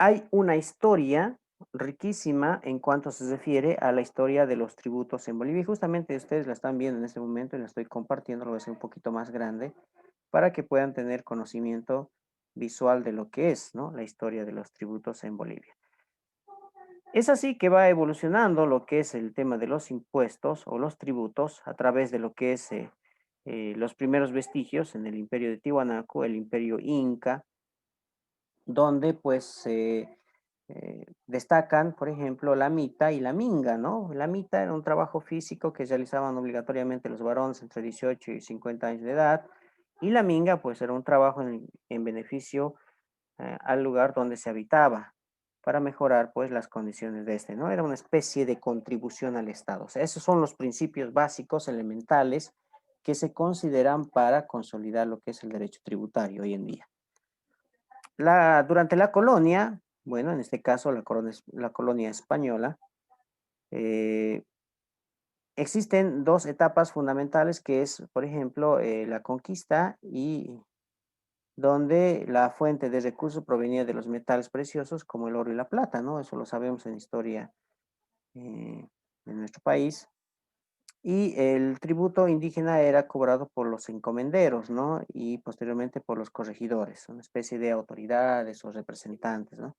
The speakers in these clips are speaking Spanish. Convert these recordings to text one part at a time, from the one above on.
hay una historia riquísima en cuanto se refiere a la historia de los tributos en Bolivia. Y justamente ustedes la están viendo en este momento y la estoy compartiendo, lo voy a hacer un poquito más grande para que puedan tener conocimiento visual de lo que es, ¿no?, la historia de los tributos en Bolivia. Es así que va evolucionando lo que es el tema de los impuestos o los tributos a través de lo que es los primeros vestigios en el imperio de Tiwanaku, el imperio Inca, donde pues se destacan, por ejemplo, la mita y la minga, ¿no? La mita era un trabajo físico que realizaban obligatoriamente los varones entre 18 y 50 años de edad, y la minga pues era un trabajo en beneficio al lugar donde se habitaba para mejorar pues las condiciones de este, ¿no? Era una especie de contribución al Estado. O sea, esos son los principios básicos, elementales, que se consideran para consolidar lo que es el derecho tributario hoy en día. Durante la colonia, bueno, en este caso la colonia española, eh, existen dos etapas fundamentales que es, por ejemplo, la conquista y donde la fuente de recursos provenía de los metales preciosos como el oro y la plata, ¿no? Eso lo sabemos en historia de nuestro país. Y el tributo indígena era cobrado por los encomenderos, ¿no? Y posteriormente por los corregidores, una especie de autoridades o representantes, ¿no?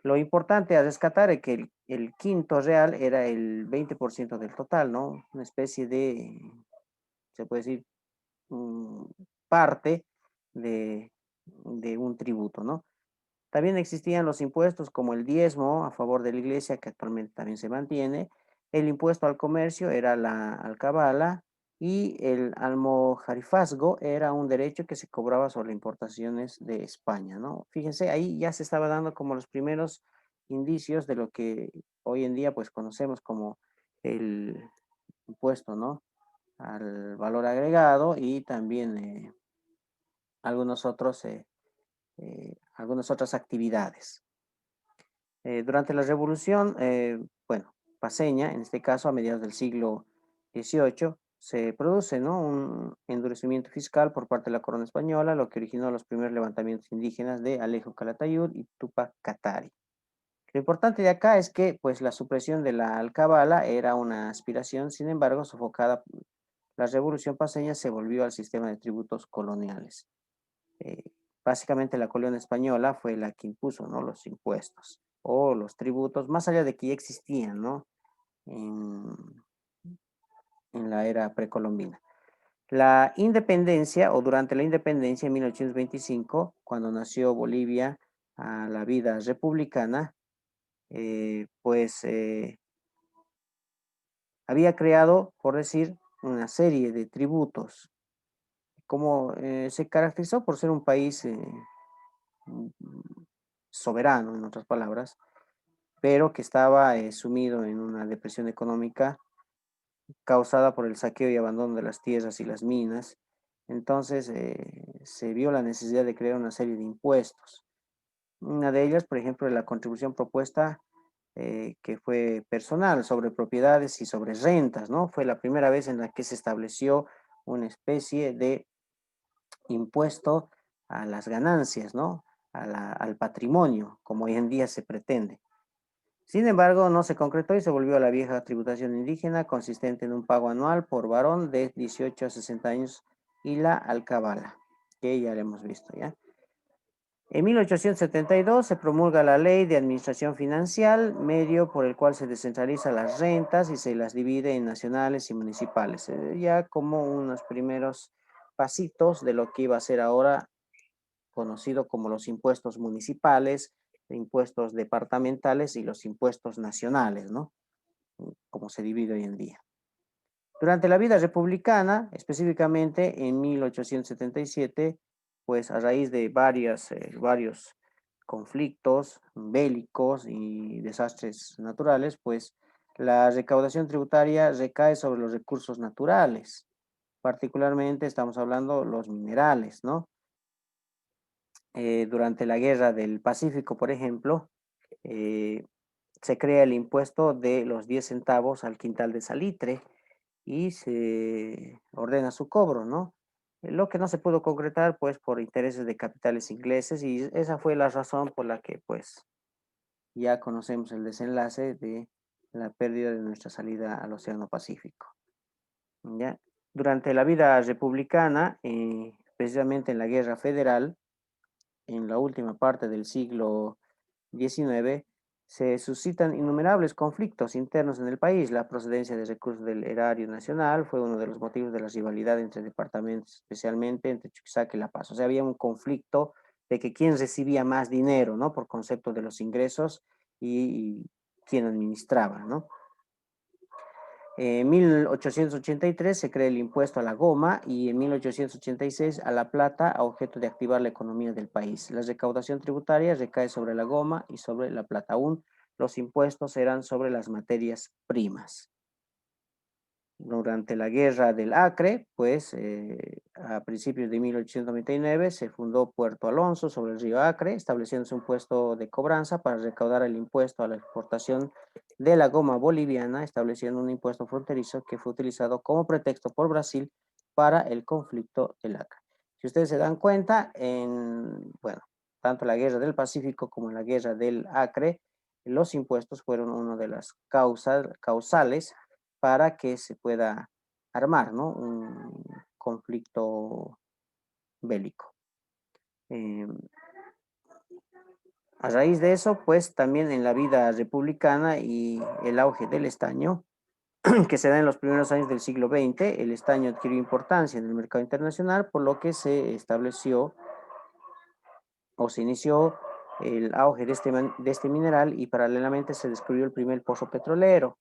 Lo importante a rescatar es que el quinto real era el 20% del total, ¿no? Una especie de, se puede decir, mm, parte de un tributo, ¿no? También existían los impuestos como el diezmo a favor de la iglesia, que actualmente también se mantiene. El impuesto al comercio era la alcabala y el almojarifazgo era un derecho que se cobraba sobre importaciones de España, ¿no? Fíjense, ahí ya se estaba dando como los primeros indicios de lo que hoy en día pues conocemos como el impuesto, ¿no?, al valor agregado y también algunos otros, algunas otras actividades. Durante la Revolución, bueno, paceña, en este caso a mediados del siglo XVIII, se produce, ¿no?, un endurecimiento fiscal por parte de la corona española, lo que originó los primeros levantamientos indígenas de Alejo Calatayud y Tupac Katari. Lo importante de acá es que, pues, la supresión de la alcabala era una aspiración, sin embargo, sofocada. La Revolución paceña se volvió al sistema de tributos coloniales. Eh, Básicamente la colonia española fue la que impuso, ¿no?, los impuestos o los tributos, más allá de que ya existían, ¿no?, en, en la era precolombina. La independencia o durante la independencia en 1825, cuando nació Bolivia a la vida republicana, pues había creado, por decir, una serie de tributos, como se caracterizó por ser un país mm, soberano, en otras palabras, pero que estaba sumido en una depresión económica causada por el saqueo y abandono de las tierras y las minas. Entonces se vio la necesidad de crear una serie de impuestos. Una de ellas, por ejemplo, la contribución propuesta que fue personal sobre propiedades y sobre rentas, ¿no? Fue la primera vez en la que se estableció una especie de impuesto a las ganancias, ¿no? Al patrimonio, como hoy en día se pretende. Sin embargo, no se concretó y se volvió a la vieja tributación indígena, consistente en un pago anual por varón de 18 a 60 años y la alcabala, que ya lo hemos visto, ¿ya? En 1872 se promulga la Ley de Administración Financiera, medio por el cual se descentraliza las rentas y se las divide en nacionales y municipales, ya como unos primeros pasitos de lo que iba a ser ahora conocido como los impuestos municipales, impuestos departamentales y los impuestos nacionales, ¿no?, como se divide hoy en día. Durante la vida republicana, específicamente en 1877, pues a raíz de varios conflictos bélicos y desastres naturales, pues la recaudación tributaria recae sobre los recursos naturales. Particularmente estamos hablando los minerales, ¿no? Durante la Guerra del Pacífico, por ejemplo, eh, se crea el impuesto de los 10 centavos al quintal de salitre y se ordena su cobro, ¿no? Lo que no se pudo concretar, pues, por intereses de capitales ingleses, y esa fue la razón por la que, pues, ya conocemos el desenlace de la pérdida de nuestra salida al Océano Pacífico. ¿Ya? Durante la vida republicana, precisamente en la Guerra Federal, en la última parte del siglo XIX, se suscitan innumerables conflictos internos en el país. La procedencia de recursos del erario nacional fue uno de los motivos de la rivalidad entre departamentos, especialmente entre Chuquisaca y La Paz. O sea, había un conflicto de que quién recibía más dinero, ¿no? Por concepto de los ingresos y quién administraba, ¿no? En 1883 se crea el impuesto a la goma y en 1886 a la plata a objeto de activar la economía del país. La recaudación tributaria recae sobre la goma y sobre la plata. Aún los impuestos eran sobre las materias primas. Durante la guerra del Acre, pues a principios de 1899 se fundó Puerto Alonso sobre el río Acre, estableciéndose un puesto de cobranza para recaudar el impuesto a la exportación de la goma boliviana, estableciendo un impuesto fronterizo que fue utilizado como pretexto por Brasil para el conflicto del Acre. Si ustedes se dan cuenta, bueno, tanto la guerra del Pacífico como la guerra del Acre, los impuestos fueron una de las causales para que se pueda armar, ¿no? Un conflicto bélico. A raíz de eso, pues también en la vida republicana y el auge del estaño, que se da en los primeros años del siglo XX, el estaño adquirió importancia en el mercado internacional, por lo que se estableció o se inició el auge de este mineral y paralelamente se descubrió el primer pozo petrolero.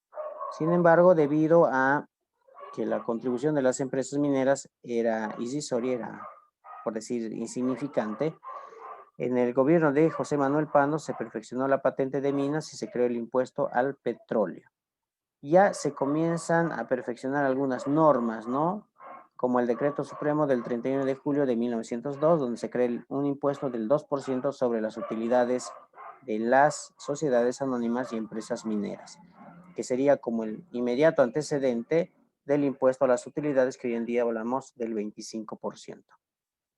Sin embargo, debido a que la contribución de las empresas mineras era irrisoria, era, por decir, insignificante, en el gobierno de José Manuel Pando se perfeccionó la patente de minas y se creó el impuesto al petróleo. Ya se comienzan a perfeccionar algunas normas, ¿no? Como el decreto supremo del 31 de julio de 1902, donde se crea un impuesto del 2% sobre las utilidades de las sociedades anónimas y empresas mineras, que sería como el inmediato antecedente del impuesto a las utilidades que hoy en día hablamos del 25%.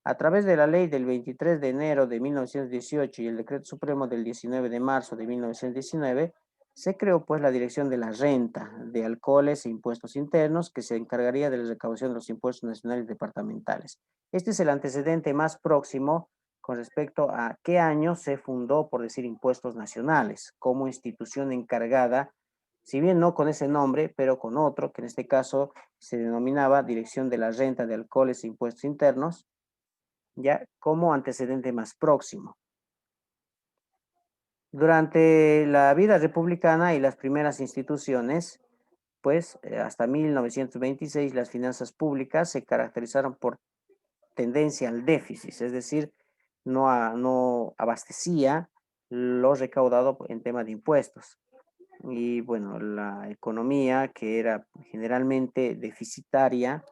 A través de la ley del 23 de enero de 1918 y el decreto supremo del 19 de marzo de 1919, se creó pues la Dirección de la Renta de Alcoholes e Impuestos Internos, que se encargaría de la recaudación de los impuestos nacionales y departamentales. Este es el antecedente más próximo con respecto a qué año se fundó, por decir, Impuestos Nacionales, como institución encargada, si bien no con ese nombre, pero con otro, que en este caso se denominaba Dirección de la Renta de Alcoholes e Impuestos Internos, ya como antecedente más próximo. Durante la vida republicana y las primeras instituciones, pues hasta 1926 las finanzas públicas se caracterizaron por tendencia al déficit, es decir, no abastecía lo recaudado en tema de impuestos. Y bueno, la economía que era generalmente deficitaria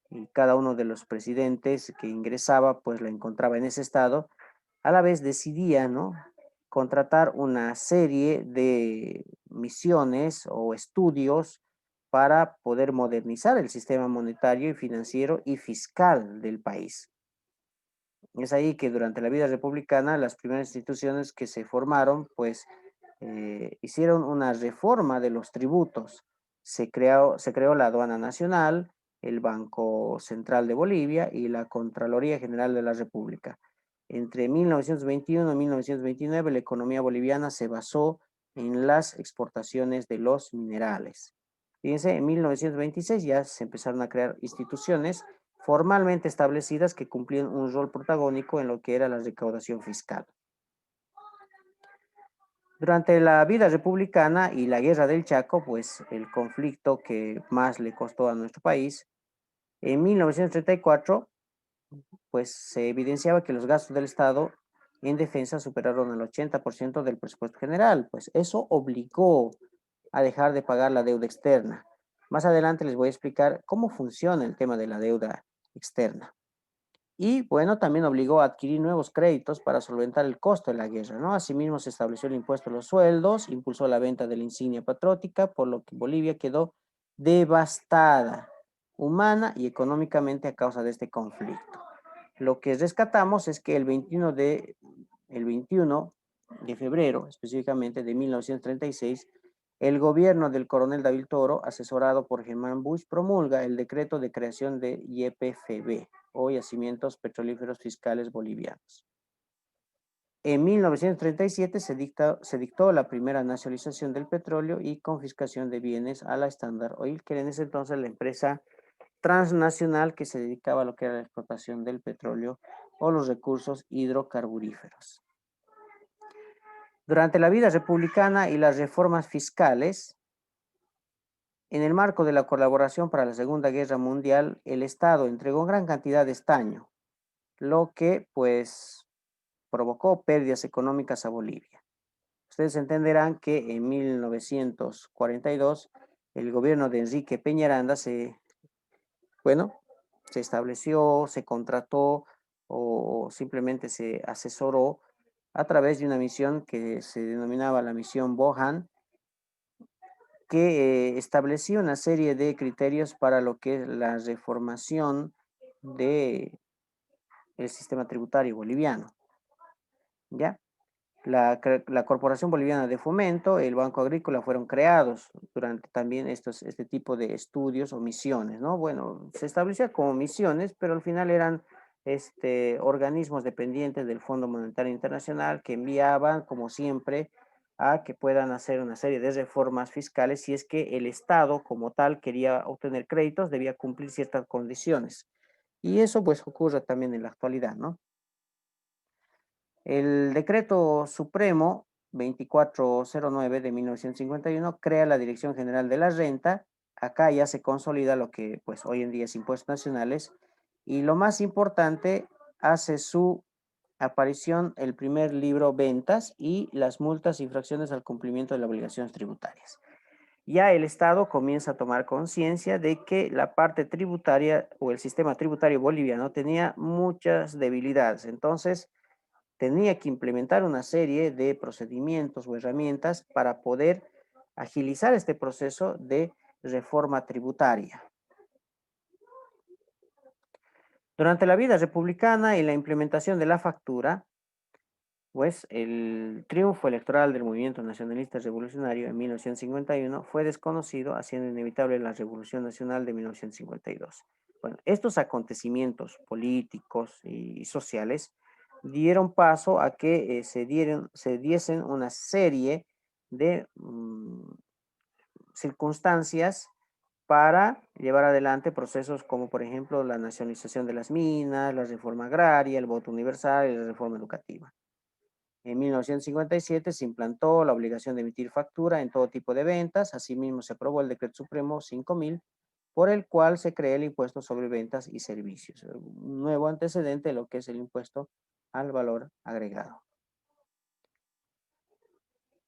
y cada uno de los presidentes que ingresaba pues la encontraba en ese estado, a la vez decidía, ¿no? Contratar una serie de misiones o estudios para poder modernizar el sistema monetario y financiero y fiscal del país. Es ahí que durante la vida republicana las primeras instituciones que se formaron, pues hicieron una reforma de los tributos. Se creó la aduana nacional, el Banco Central de Bolivia y la Contraloría General de la República. Entre 1921 y 1929 la economía boliviana se basó en las exportaciones de los minerales. Fíjense, en 1926 ya se empezaron a crear instituciones formalmente establecidas que cumplían un rol protagónico en lo que era la recaudación fiscal. Durante la vida republicana y la guerra del Chaco, pues el conflicto que más le costó a nuestro país, en 1934, pues se evidenciaba que los gastos del Estado en defensa superaron el 80% del presupuesto general, pues eso obligó a dejar de pagar la deuda externa. Más adelante les voy a explicar cómo funciona el tema de la deuda externa. Y bueno, también obligó a adquirir nuevos créditos para solventar el costo de la guerra, ¿no? Asimismo, se estableció el impuesto a los sueldos, impulsó la venta de la insignia patriótica, por lo que Bolivia quedó devastada. humana y económicamente a causa de este conflicto. Lo que rescatamos es que el 21 de febrero, específicamente de 1936, el gobierno del coronel David Toro, asesorado por Germán Bush, promulga el decreto de creación de YPFB, o Yacimientos Petrolíferos Fiscales Bolivianos. En 1937 se dictó la primera nacionalización del petróleo y confiscación de bienes a la Standard Oil, que era en ese entonces la empresa transnacional que se dedicaba a lo que era la explotación del petróleo o los recursos hidrocarburíferos. Durante la vida republicana y las reformas fiscales, en el marco de la colaboración para la Segunda Guerra Mundial, el Estado entregó gran cantidad de estaño, lo que pues provocó pérdidas económicas a Bolivia. Ustedes entenderán que en 1942 el gobierno de Enrique Peñaranda se estableció, se contrató o simplemente se asesoró a través de una misión que se denominaba la misión Bohan, que establecía una serie de criterios para lo que es la reformación del sistema tributario boliviano, ¿ya? La Corporación Boliviana de Fomento, el Banco Agrícola fueron creados durante también este tipo de estudios o misiones, ¿no? Bueno, se establecía como misiones, pero al final eran organismos dependientes del Fondo Monetario Internacional que enviaban, como siempre, a que puedan hacer una serie de reformas fiscales si es que el Estado como tal quería obtener créditos, debía cumplir ciertas condiciones. Y eso pues ocurre también en la actualidad, ¿no? El decreto supremo 2409 de 1951 crea la Dirección General de la Renta. Acá ya se consolida lo que pues hoy en día es impuestos nacionales. Y lo más importante, hace su aparición el primer libro Ventas y las multas e infracciones al cumplimiento de las obligaciones tributarias. Ya el Estado comienza a tomar conciencia de que la parte tributaria o el sistema tributario boliviano tenía muchas debilidades. Entonces, tenía que implementar una serie de procedimientos o herramientas para poder agilizar este proceso de reforma tributaria. Durante la vida republicana y la implementación de la factura, pues el triunfo electoral del movimiento nacionalista revolucionario en 1951 fue desconocido, haciendo inevitable la Revolución Nacional de 1952. Bueno, estos acontecimientos políticos y sociales dieron paso a que se diesen una serie de circunstancias para llevar adelante procesos como, por ejemplo, la nacionalización de las minas, la reforma agraria, el voto universal y la reforma educativa. En 1957 se implantó la obligación de emitir factura en todo tipo de ventas. Asimismo, se aprobó el Decreto Supremo 5000, por el cual se crea el impuesto sobre ventas y servicios. Un nuevo antecedente de lo que es el impuesto al valor agregado.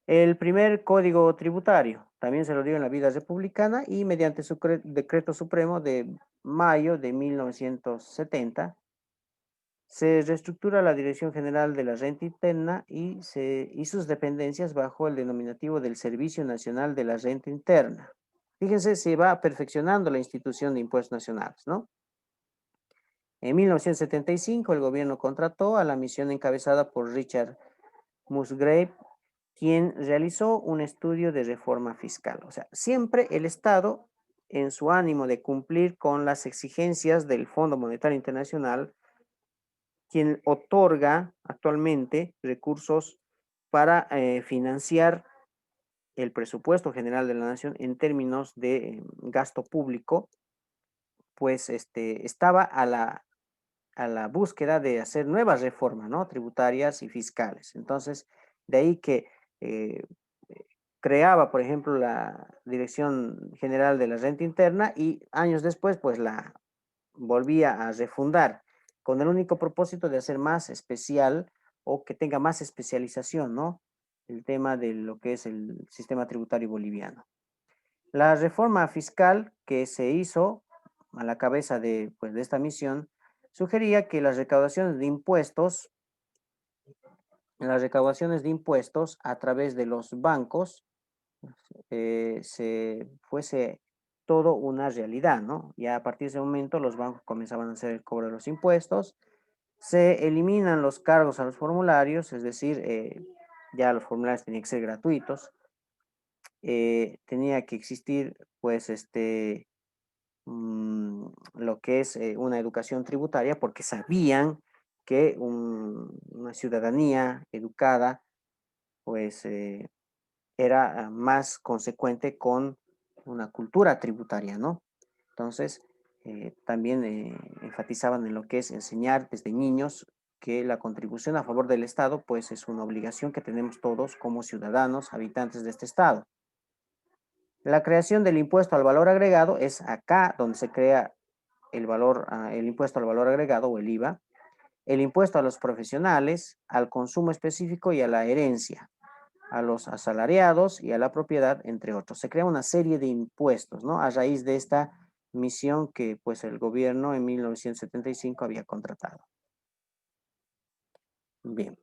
El primer código tributario también se lo dio en la vida republicana y mediante su Decreto Supremo de mayo de 1970 se reestructura la Dirección General de la Renta Interna y sus dependencias bajo el denominativo del Servicio Nacional de la Renta Interna. Fíjense, se va perfeccionando la institución de impuestos nacionales, ¿no? En 1975 el gobierno contrató a la misión encabezada por Richard Musgrave, quien realizó un estudio de reforma fiscal. O sea, siempre el Estado, en su ánimo de cumplir con las exigencias del Fondo Monetario Internacional, quien otorga actualmente recursos para financiar el presupuesto general de la nación en términos de gasto público, pues estaba a la búsqueda de hacer nuevas reformas, ¿no? Tributarias y fiscales. Entonces, de ahí que eh, creaba, por ejemplo, la Dirección General de la Renta Interna y años después, pues la volvía a refundar con el único propósito de hacer más especial o que tenga más especialización, ¿no? El tema de lo que es el sistema tributario boliviano. La reforma fiscal que se hizo a la cabeza de, pues, de esta misión sugería que las recaudaciones de impuestos a través de los bancos se fuese todo una realidad, ¿no? Ya a partir de ese momento los bancos comenzaban a hacer el cobro de los impuestos, se eliminan los cargos a los formularios, es decir, ya los formularios tenían que ser gratuitos, tenía que existir, pues, lo que es una educación tributaria, porque sabían que una ciudadanía educada, pues, era más consecuente con una cultura tributaria, ¿no? Entonces, también enfatizaban en lo que es enseñar desde niños que la contribución a favor del Estado, pues es una obligación que tenemos todos como ciudadanos, habitantes de este Estado. La creación del impuesto al valor agregado es acá donde se crea el impuesto al valor agregado o el IVA, el impuesto a los profesionales, al consumo específico y a la herencia, a los asalariados y a la propiedad, entre otros. Se crea una serie de impuestos, ¿no? A raíz de esta misión que pues el gobierno en 1975 había contratado. Bien.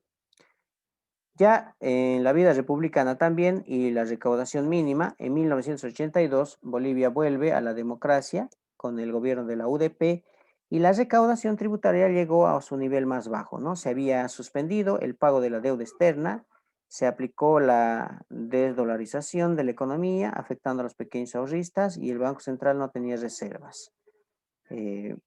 Ya en la vida republicana también y la recaudación mínima, en 1982 Bolivia vuelve a la democracia con el gobierno de la UDP y la recaudación tributaria llegó a su nivel más bajo, ¿no? Se había suspendido el pago de la deuda externa, se aplicó la desdolarización de la economía, afectando a los pequeños ahorristas y el Banco Central no tenía reservas. Eh,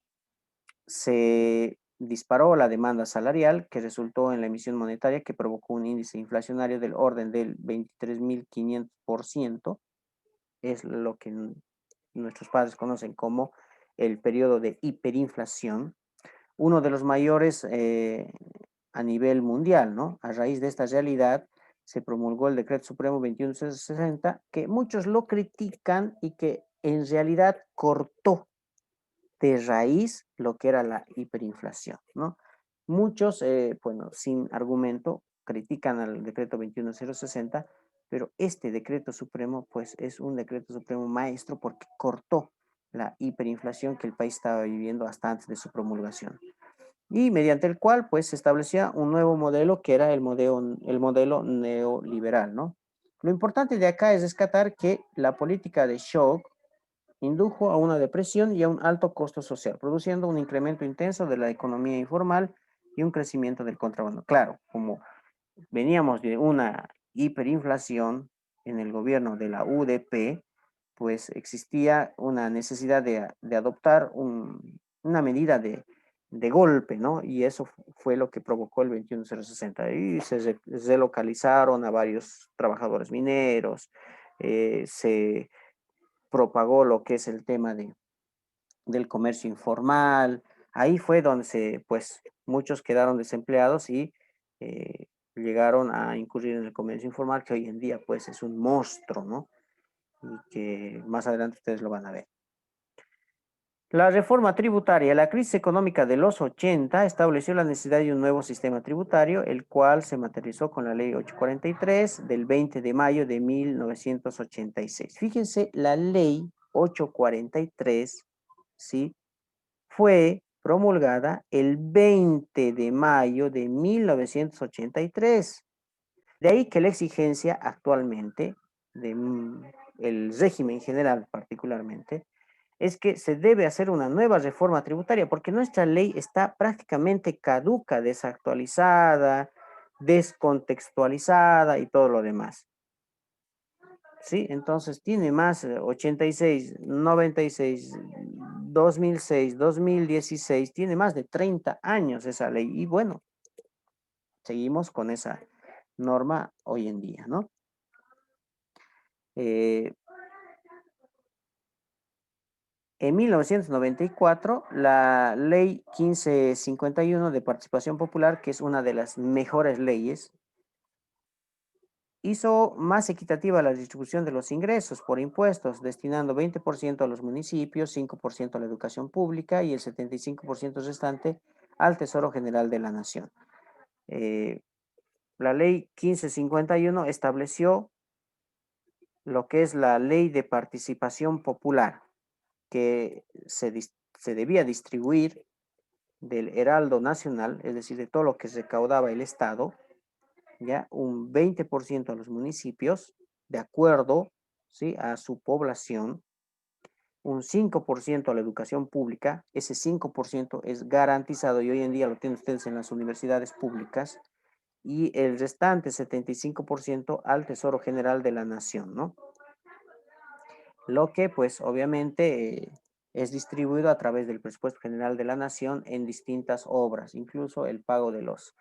Se disparó la demanda salarial que resultó en la emisión monetaria que provocó un índice inflacionario del orden del 23.500%, es lo que nuestros padres conocen como el periodo de hiperinflación, uno de los mayores a nivel mundial, ¿no? A raíz de esta realidad se promulgó el Decreto Supremo 2160, que muchos lo critican y que en realidad cortó de raíz lo que era la hiperinflación, ¿no? Muchos, bueno, sin argumento, critican al decreto 21060, pero este decreto supremo, pues es un decreto supremo maestro porque cortó la hiperinflación que el país estaba viviendo hasta antes de su promulgación y mediante el cual, pues, se establecía un nuevo modelo que era el modelo neoliberal, ¿no? Lo importante de acá es rescatar que la política de shock indujo a una depresión y a un alto costo social, produciendo un incremento intenso de la economía informal y un crecimiento del contrabando. Claro, como veníamos de una hiperinflación en el gobierno de la UDP, pues existía una necesidad de adoptar una medida de golpe, ¿no? Y eso fue lo que provocó el 21060. Y se relocalizaron a varios trabajadores mineros, se propagó lo que es el tema del comercio informal. Ahí fue donde pues, muchos quedaron desempleados y llegaron a incurrir en el comercio informal, que hoy en día, pues, es un monstruo, ¿no? Y que más adelante ustedes lo van a ver. La reforma tributaria, la crisis económica de los 80 estableció la necesidad de un nuevo sistema tributario, el cual se materializó con la ley 843 del 20 de mayo de 1986. Fíjense, la ley 843, ¿sí? Fue promulgada el 20 de mayo de 1983. De ahí que la exigencia actualmente del régimen general particularmente es que se debe hacer una nueva reforma tributaria porque nuestra ley está prácticamente caduca, desactualizada, descontextualizada y todo lo demás. ¿Sí? Entonces tiene más 86, 96, 2006, 2016, tiene más de 30 años esa ley y bueno, seguimos con esa norma hoy en día, ¿no? Eh, en 1994, la ley 1551 de participación popular, que es una de las mejores leyes, hizo más equitativa la distribución de los ingresos por impuestos, destinando 20% a los municipios, 5% a la educación pública y el 75% restante al Tesoro General de la Nación. Eh, la ley 1551 estableció lo que es la ley de participación popular, que se debía distribuir del heraldo nacional, es decir, de todo lo que recaudaba el Estado, ya un 20% a los municipios, de acuerdo, ¿sí? A su población, un 5% a la educación pública. Ese 5% es garantizado y hoy en día lo tienen ustedes en las universidades públicas, y el restante 75% al Tesoro General de la Nación, ¿no? Lo que pues obviamente es distribuido a través del presupuesto general de la Nación en distintas obras, incluso el pago de los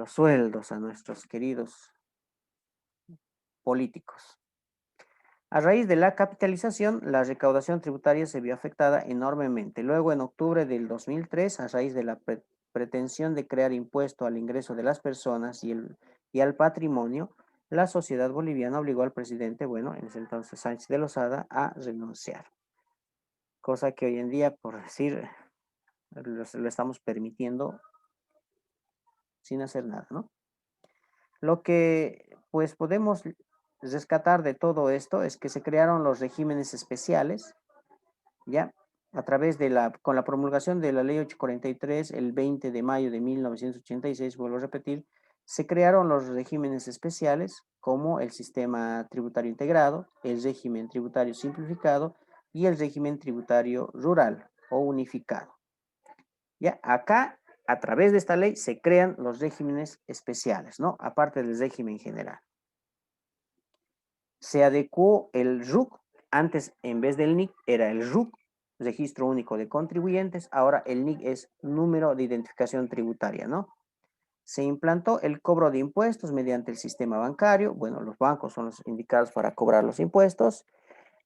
sueldos a nuestros queridos políticos. A raíz de la capitalización, la recaudación tributaria se vio afectada enormemente. Luego, en octubre del 2003, a raíz de la pretensión de crear impuesto al ingreso de las personas y al patrimonio, la sociedad boliviana obligó al presidente, bueno, en ese entonces Sánchez de Lozada, a renunciar. Cosa que hoy en día, por decir, lo estamos permitiendo sin hacer nada, ¿no? Lo que pues podemos rescatar de todo esto es que se crearon los regímenes especiales, ¿ya? A través de con la promulgación de la ley 843, el 20 de mayo de 1986, vuelvo a repetir, se crearon los regímenes especiales como el sistema tributario integrado, el régimen tributario simplificado y el régimen tributario rural o unificado. Ya, acá, a través de esta ley, se crean los regímenes especiales, ¿no? Aparte del régimen general. Se adecuó el RUC, antes en vez del NIC era el RUC, Registro Único de Contribuyentes, ahora el NIC es Número de Identificación Tributaria, ¿no? Se implantó el cobro de impuestos mediante el sistema bancario, bueno, los bancos son los indicados para cobrar los impuestos.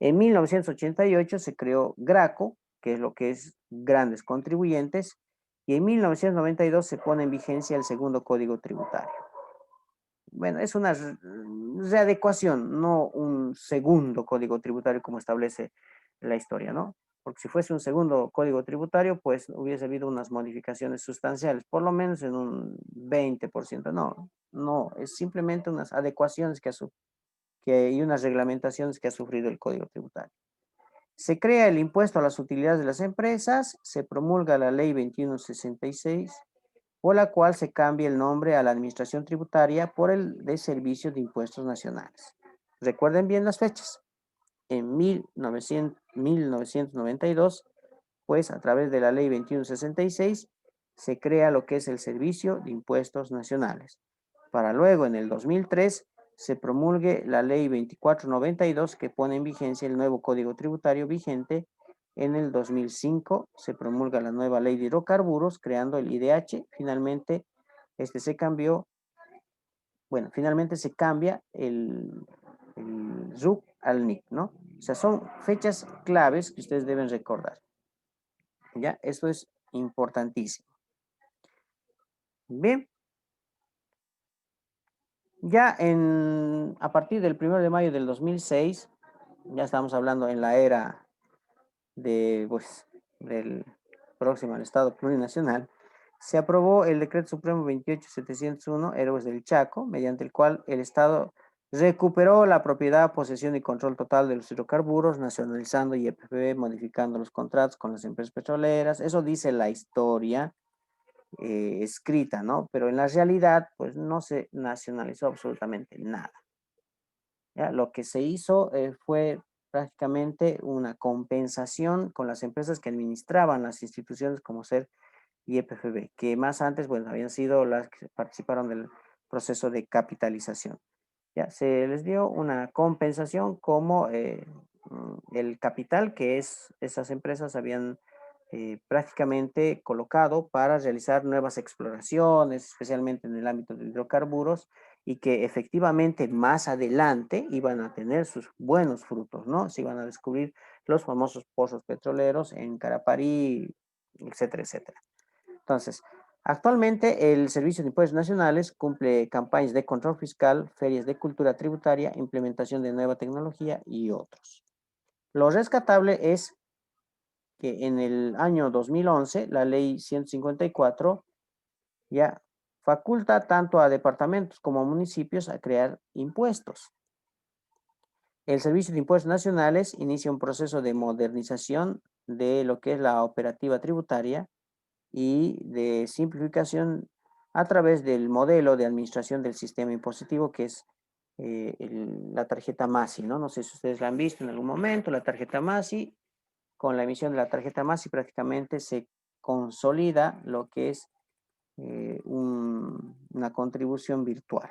En 1988 se creó GRACO, que es lo que es Grandes Contribuyentes, y en 1992 se pone en vigencia el segundo Código Tributario. Bueno, es una readecuación, no un segundo Código Tributario como establece la historia, ¿no? Porque si fuese un segundo Código Tributario, pues hubiese habido unas modificaciones sustanciales, por lo menos en un 20%. No, no, es simplemente unas adecuaciones y unas reglamentaciones que ha sufrido el Código Tributario. Se crea el impuesto a las utilidades de las empresas, se promulga la ley 2166, por la cual se cambia el nombre a la Administración Tributaria por el de Servicios de Impuestos Nacionales. Recuerden bien las fechas. En 1992, pues a través de la ley 2166, se crea lo que es el Servicio de Impuestos Nacionales. Para luego, en el 2003, se promulgue la ley 2492 que pone en vigencia el nuevo Código Tributario vigente. En el 2005 se promulga la nueva ley de hidrocarburos creando el IDH. Finalmente, se cambió, bueno, finalmente se cambia el RUC al NIC, ¿no? O sea, son fechas claves que ustedes deben recordar. ¿Ya? Esto es importantísimo. Bien. Ya a partir del 1 de mayo del 2006, ya estamos hablando en la era del próximo al Estado plurinacional, se aprobó el Decreto Supremo 28701, Héroes del Chaco, mediante el cual el Estado recuperó la propiedad, posesión y control total de los hidrocarburos, nacionalizando YPF, modificando los contratos con las empresas petroleras. Eso dice la historia escrita, ¿no? Pero en la realidad, pues no se nacionalizó absolutamente nada. ¿Ya? Lo que se hizo fue prácticamente una compensación con las empresas que administraban las instituciones como ser YPFB, que más antes, bueno, habían sido las que participaron del proceso de capitalización. Ya, se les dio una compensación como el capital que esas empresas habían prácticamente colocado para realizar nuevas exploraciones, especialmente en el ámbito de hidrocarburos, y que efectivamente más adelante iban a tener sus buenos frutos, ¿no? Se iban a descubrir los famosos pozos petroleros en Caraparí, etcétera, etcétera. Entonces, actualmente el Servicio de Impuestos Nacionales cumple campañas de control fiscal, ferias de cultura tributaria, implementación de nueva tecnología y otros. Lo rescatable es que en el año 2011, la ley 154 ya faculta tanto a departamentos como a municipios a crear impuestos. El Servicio de Impuestos Nacionales inicia un proceso de modernización de lo que es la operativa tributaria y de simplificación a través del modelo de administración del sistema impositivo que es la tarjeta MASI, ¿no? No sé si ustedes la han visto en algún momento, la tarjeta MASI con la emisión de la tarjeta más y prácticamente se consolida lo que es una contribución virtual.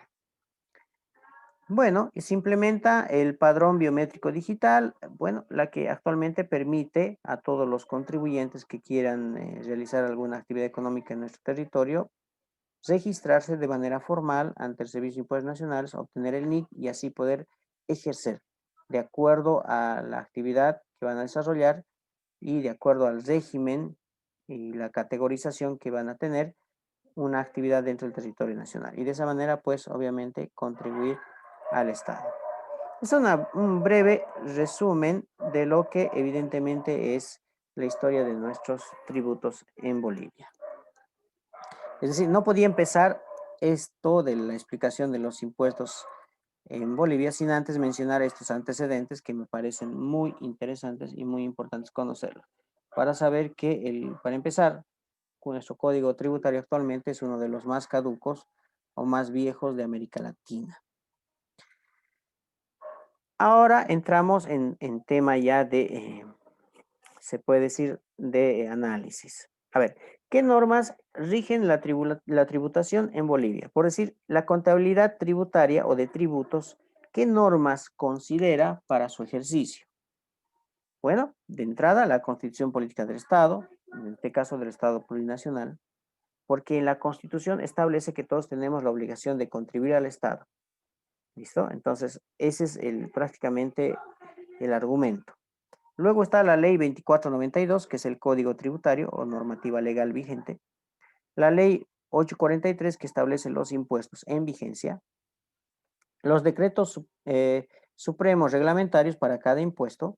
Bueno, y se implementa el padrón biométrico digital, bueno, la que actualmente permite a todos los contribuyentes que quieran realizar alguna actividad económica en nuestro territorio registrarse de manera formal ante el Servicio de Impuestos Nacionales, obtener el NIC y así poder ejercer de acuerdo a la actividad que van a desarrollar y de acuerdo al régimen y la categorización que van a tener una actividad dentro del territorio nacional. Y de esa manera, pues, obviamente, contribuir al Estado. Es un breve resumen de lo que evidentemente es la historia de nuestros tributos en Bolivia. Es decir, no podía empezar esto de la explicación de los impuestos en Bolivia sin antes mencionar estos antecedentes que me parecen muy interesantes y muy importantes conocerlos. Para saber que, para empezar, nuestro código tributario actualmente es uno de los más caducos o más viejos de América Latina. Ahora entramos en tema ya de, se puede decir, de análisis. A ver, ¿qué normas rigen la tributación en Bolivia? Por decir, la contabilidad tributaria o de tributos, ¿qué normas considera para su ejercicio? Bueno, de entrada, la Constitución Política del Estado, en este caso del Estado plurinacional, porque en la Constitución establece que todos tenemos la obligación de contribuir al Estado. ¿Listo? Entonces, ese es prácticamente el argumento. Luego está la Ley 2492, que es el Código Tributario o normativa legal vigente. La Ley 843, que establece los impuestos en vigencia. Los decretos supremos reglamentarios para cada impuesto.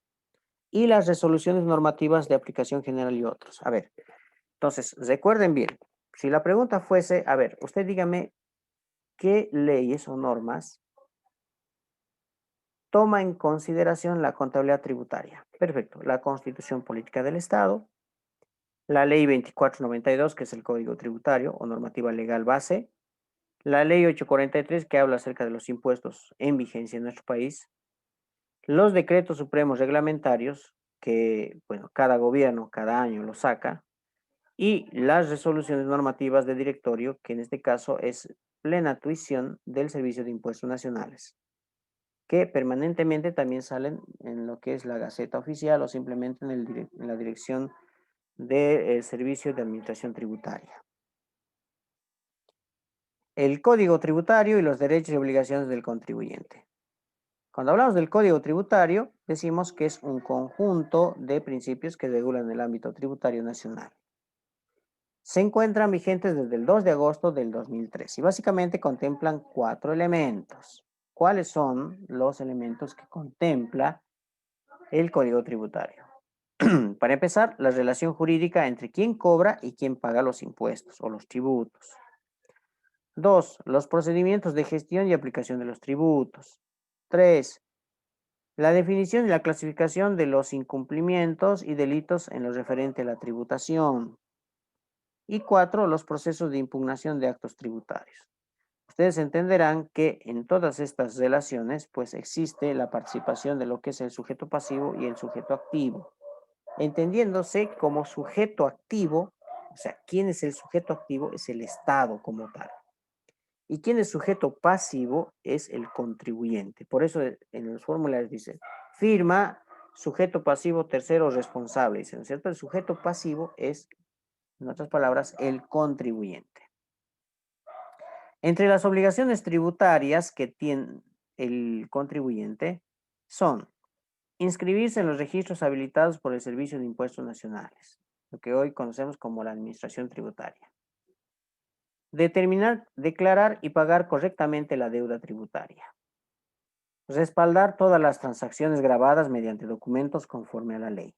Y las resoluciones normativas de aplicación general y otros. A ver, entonces, recuerden bien, si la pregunta fuese, a ver, usted dígame qué leyes o normas toma en consideración la contabilidad tributaria. Perfecto, la Constitución Política del Estado, la Ley 2492, que es el Código Tributario o normativa legal base, la Ley 843, que habla acerca de los impuestos en vigencia en nuestro país, los decretos supremos reglamentarios, que, bueno, cada gobierno cada año lo saca, y las resoluciones normativas de directorio, que en este caso es plena tuición del Servicio de Impuestos Nacionales, que permanentemente también salen en lo que es la Gaceta Oficial o simplemente en la Dirección del Servicio de Administración Tributaria. El Código Tributario y los derechos y obligaciones del contribuyente. Cuando hablamos del Código Tributario, decimos que es un conjunto de principios que regulan el ámbito tributario nacional. Se encuentran vigentes desde el 2 de agosto del 2003 y básicamente contemplan 4 elementos. ¿Cuáles son los elementos que contempla el Código Tributario? Para empezar, la relación jurídica entre quién cobra y quién paga los impuestos o los tributos. 2. Los procedimientos de gestión y aplicación de los tributos. 3. La definición y la clasificación de los incumplimientos y delitos en lo referente a la tributación. Y 4. Los procesos de impugnación de actos tributarios. Ustedes entenderán que en todas estas relaciones, pues existe la participación de lo que es el sujeto pasivo y el sujeto activo. Entendiéndose como sujeto activo, o sea, ¿quién es el sujeto activo? Es el Estado como tal. ¿Y quién es sujeto pasivo? Es el contribuyente. Por eso en los formularios dice, firma, sujeto pasivo, tercero responsable. Dice, ¿no es cierto? El sujeto pasivo es, en otras palabras, el contribuyente. Entre las obligaciones tributarias que tiene el contribuyente son inscribirse en los registros habilitados por el Servicio de Impuestos Nacionales, lo que hoy conocemos como la Administración Tributaria. Determinar, declarar y pagar correctamente la deuda tributaria. Respaldar todas las transacciones grabadas mediante documentos conforme a la ley.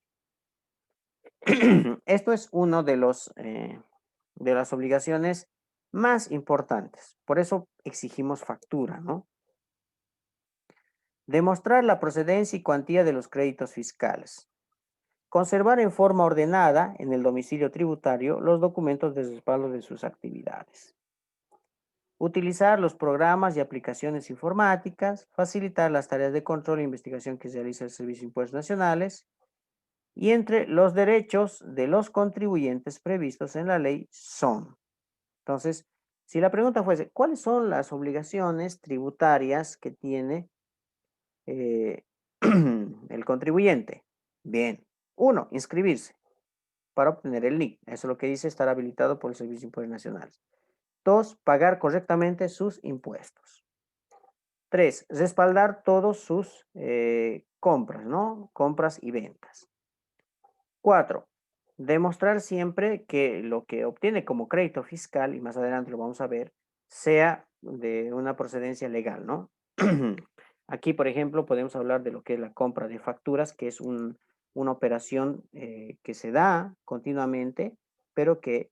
Esto es uno de las obligaciones más importantes. Por eso exigimos factura, ¿no? Demostrar la procedencia y cuantía de los créditos fiscales. Conservar en forma ordenada en el domicilio tributario los documentos de respaldo de sus actividades. Utilizar los programas y aplicaciones informáticas, facilitar las tareas de control e investigación que realiza el Servicio de Impuestos Nacionales Y entre los derechos de los contribuyentes previstos en la ley son. Entonces, si la pregunta fuese, ¿cuáles son las obligaciones tributarias que tiene eh, el contribuyente? Bien, uno, inscribirse para obtener el NIC. Eso es lo que dice estar habilitado por el Servicio de Impuestos Nacionales. Dos, pagar correctamente sus impuestos. Tres, respaldar todos sus compras, ¿no? Compras y ventas. Cuatro, demostrar siempre que lo que obtiene como crédito fiscal, y más adelante lo vamos a ver, sea de una procedencia legal, ¿no? Aquí, por ejemplo, podemos hablar de lo que es la compra de facturas, que es una operación que se da continuamente, pero que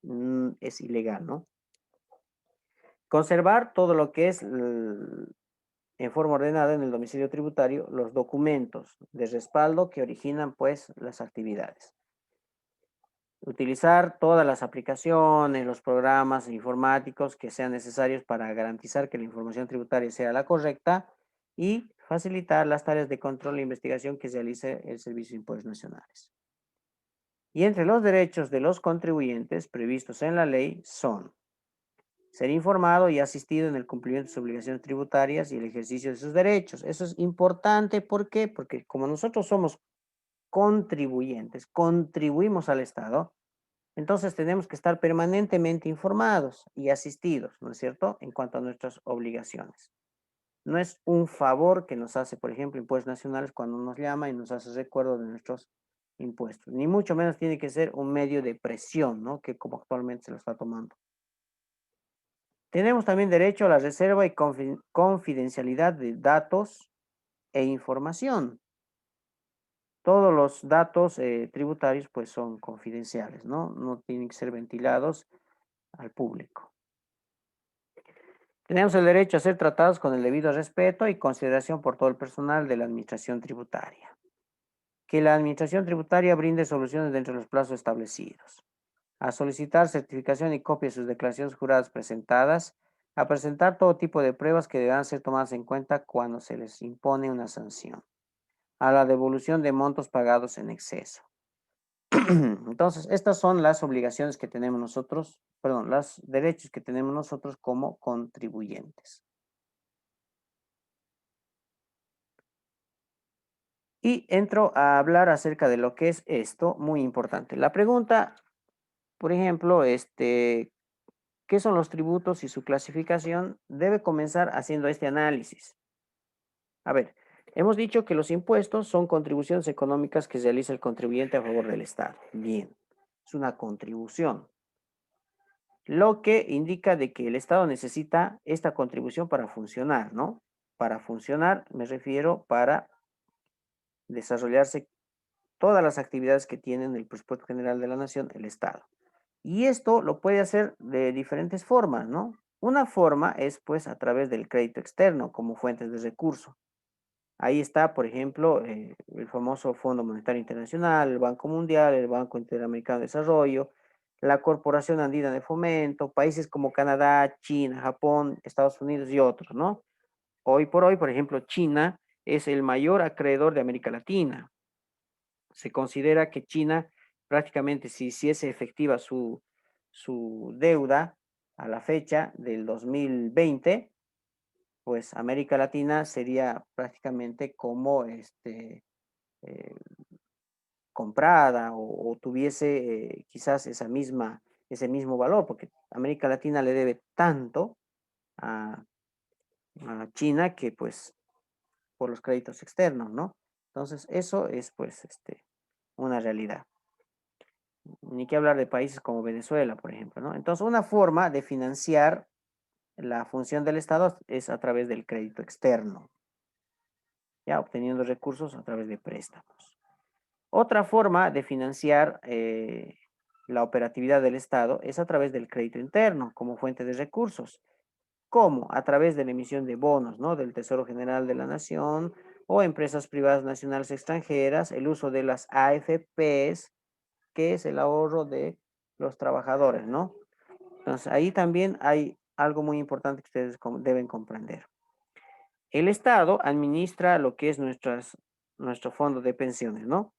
es ilegal, ¿no? Conservar todo lo que es en forma ordenada en el domicilio tributario los documentos de respaldo que originan pues las actividades. Utilizar todas las aplicaciones, los programas informáticos que sean necesarios para garantizar que la información tributaria sea la correcta y facilitar las tareas de control e investigación que realice el Servicio de Impuestos Nacionales. Y entre los derechos de los contribuyentes previstos en la ley son ser informado y asistido en el cumplimiento de sus obligaciones tributarias y el ejercicio de sus derechos. Eso es importante, ¿por qué? Porque como nosotros somos contribuyentes, contribuimos al Estado, entonces tenemos que estar permanentemente informados y asistidos, ¿no es cierto?, en cuanto a nuestras obligaciones. No es un favor que nos hace, por ejemplo, Impuestos Nacionales cuando nos llama y nos hace recuerdo de nuestros impuestos. Ni mucho menos tiene que ser un medio de presión, ¿no?, que como actualmente se lo está tomando. Tenemos también derecho a la reserva y confidencialidad de datos e información. Todos los datos tributarios pues son confidenciales, ¿no? No tienen que ser ventilados al público. Tenemos el derecho a ser tratados con el debido respeto y consideración por todo el personal de la administración tributaria. Que la administración tributaria brinde soluciones dentro de los plazos establecidos. A solicitar certificación y copia de sus declaraciones juradas presentadas. A presentar todo tipo de pruebas que deberán ser tomadas en cuenta cuando se les impone una sanción. A la devolución de montos pagados en exceso. Entonces, estas son las obligaciones que tenemos nosotros, perdón, los derechos que tenemos nosotros como contribuyentes. Y entro a hablar acerca de lo que es esto, muy importante. La pregunta, por ejemplo, ¿qué son los tributos y su clasificación? Debe comenzar haciendo este análisis. A ver, hemos dicho que los impuestos son contribuciones económicas que realiza el contribuyente a favor del Estado. Bien, es una contribución, lo que indica de que el Estado necesita esta contribución para funcionar, ¿no? Para funcionar me refiero para desarrollarse todas las actividades que tienen el presupuesto general de la nación, el Estado. Y esto lo puede hacer de diferentes formas, ¿no? Una forma es pues a través del crédito externo como fuentes de recurso. Ahí está, por ejemplo, el famoso Fondo Monetario Internacional, el Banco Mundial, el Banco Interamericano de Desarrollo, la Corporación Andina de Fomento, países como Canadá, China, Japón, Estados Unidos y otros, ¿no? Hoy por hoy, por ejemplo, China es el mayor acreedor de América Latina. Se considera que China prácticamente si hiciese efectiva su deuda a la fecha del 2020, pues América Latina sería prácticamente como eh, comprada o tuviese quizás ese mismo valor, porque América Latina le debe tanto a, a China que pues por los créditos externos, ¿no? Entonces, eso es pues una realidad. Ni que hablar de países como Venezuela, por ejemplo, ¿no? Entonces, una forma de financiar la función del Estado es a través del crédito externo, ya obteniendo recursos a través de préstamos. Otra forma de financiar la operatividad del Estado es a través del crédito interno como fuente de recursos. ¿Cómo? A través de la emisión de bonos, ¿no? Del Tesoro General de la Nación o empresas privadas nacionales extranjeras, el uso de las AFPs, que es el ahorro de los trabajadores, ¿no? Entonces, ahí también hay algo muy importante que ustedes deben comprender. El Estado administra lo que es nuestro fondo de pensiones, ¿no?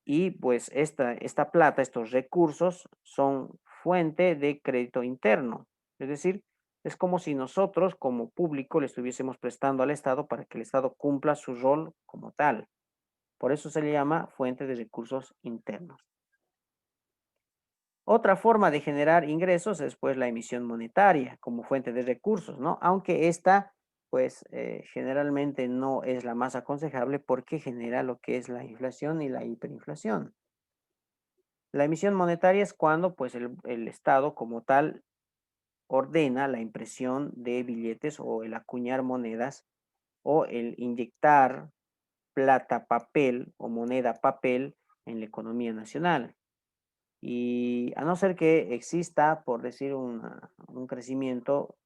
y pues esta plata, estos recursos son fuente de crédito interno. Es decir, es como si nosotros como público le estuviésemos prestando al Estado para que el Estado cumpla su rol como tal. Por eso se le llama fuente de recursos internos. Otra forma de generar ingresos es pues la emisión monetaria como fuente de recursos, ¿no? Aunque esta pues generalmente no es la más aconsejable porque genera lo que es la inflación y la hiperinflación. La emisión monetaria es cuando pues el Estado como tal ordena la impresión de billetes o el acuñar monedas o el inyectar plata papel o moneda papel en la economía nacional. Y a no ser que exista, por decir, un crecimiento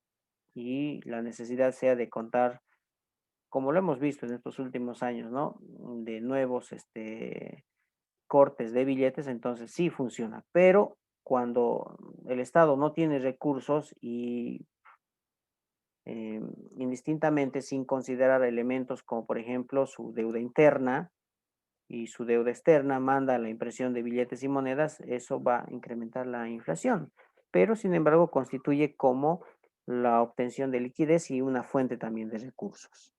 y la necesidad sea de contar, como lo hemos visto en estos últimos años, ¿no? De nuevos cortes de billetes, entonces sí funciona. Pero cuando el Estado no tiene recursos y indistintamente sin considerar elementos como por ejemplo su deuda interna y su deuda externa manda la impresión de billetes y monedas, eso va a incrementar la inflación, pero sin embargo constituye como la obtención de liquidez y una fuente también de recursos.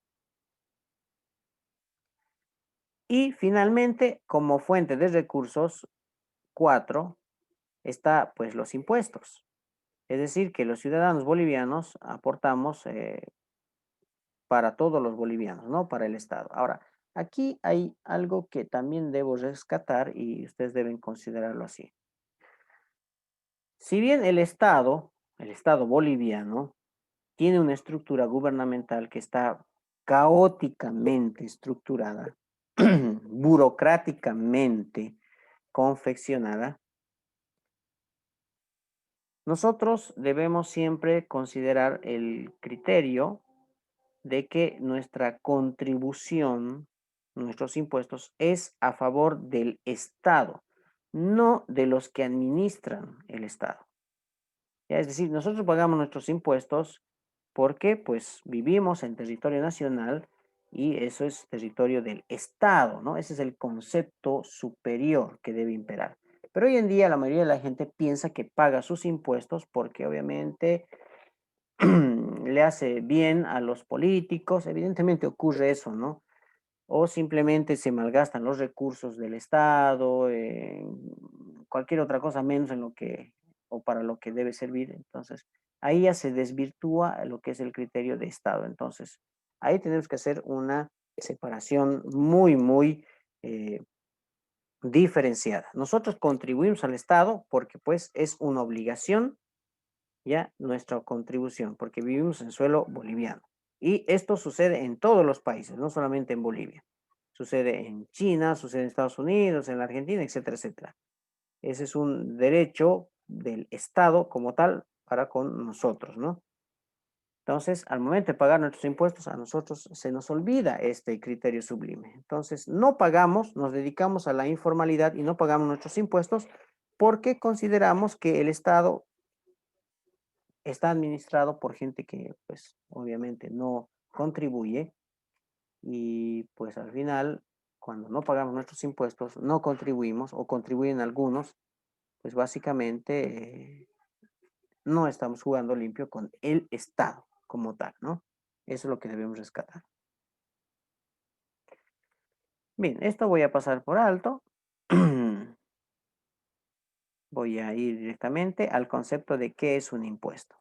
Y finalmente, como fuente de recursos, 4, está pues los impuestos. Es decir, que los ciudadanos bolivianos aportamos para todos los bolivianos, ¿no? Para el Estado. Ahora, aquí hay algo que también debo rescatar y ustedes deben considerarlo así. Si bien el Estado boliviano, tiene una estructura gubernamental que está caóticamente estructurada, burocráticamente confeccionada, nosotros debemos siempre considerar el criterio de que nuestra contribución, nuestros impuestos, es a favor del Estado, no de los que administran el Estado. ¿Ya? Es decir, nosotros pagamos nuestros impuestos porque pues vivimos en territorio nacional y eso es territorio del Estado, ¿no? Ese es el concepto superior que debe imperar. Pero hoy en día la mayoría de la gente piensa que paga sus impuestos porque obviamente le hace bien a los políticos, evidentemente ocurre eso, ¿no? O simplemente se malgastan los recursos del Estado, cualquier otra cosa menos en lo que, o para lo que debe servir. Entonces, ahí ya se desvirtúa lo que es el criterio de Estado. Entonces, ahí tenemos que hacer una separación muy eh, diferenciada. Nosotros contribuimos al Estado porque pues es una obligación ya nuestra contribución, porque vivimos en suelo boliviano. Y esto sucede en todos los países, no solamente en Bolivia. Sucede en China, sucede en Estados Unidos, en la Argentina, etcétera, etcétera. Ese es un derecho del Estado como tal para con nosotros, ¿no? Entonces, al momento de pagar nuestros impuestos, a nosotros se nos olvida este criterio sublime. Entonces, no pagamos, nos dedicamos a la informalidad y no pagamos nuestros impuestos porque consideramos que el Estado está administrado por gente que, pues, obviamente no contribuye y, pues, al final, cuando no pagamos nuestros impuestos, no contribuimos o contribuyen algunos, pues, básicamente no estamos jugando limpio con el Estado como tal, ¿no? Eso es lo que debemos rescatar. Bien, esto voy a pasar por alto. Voy a ir directamente al concepto de qué es un impuesto.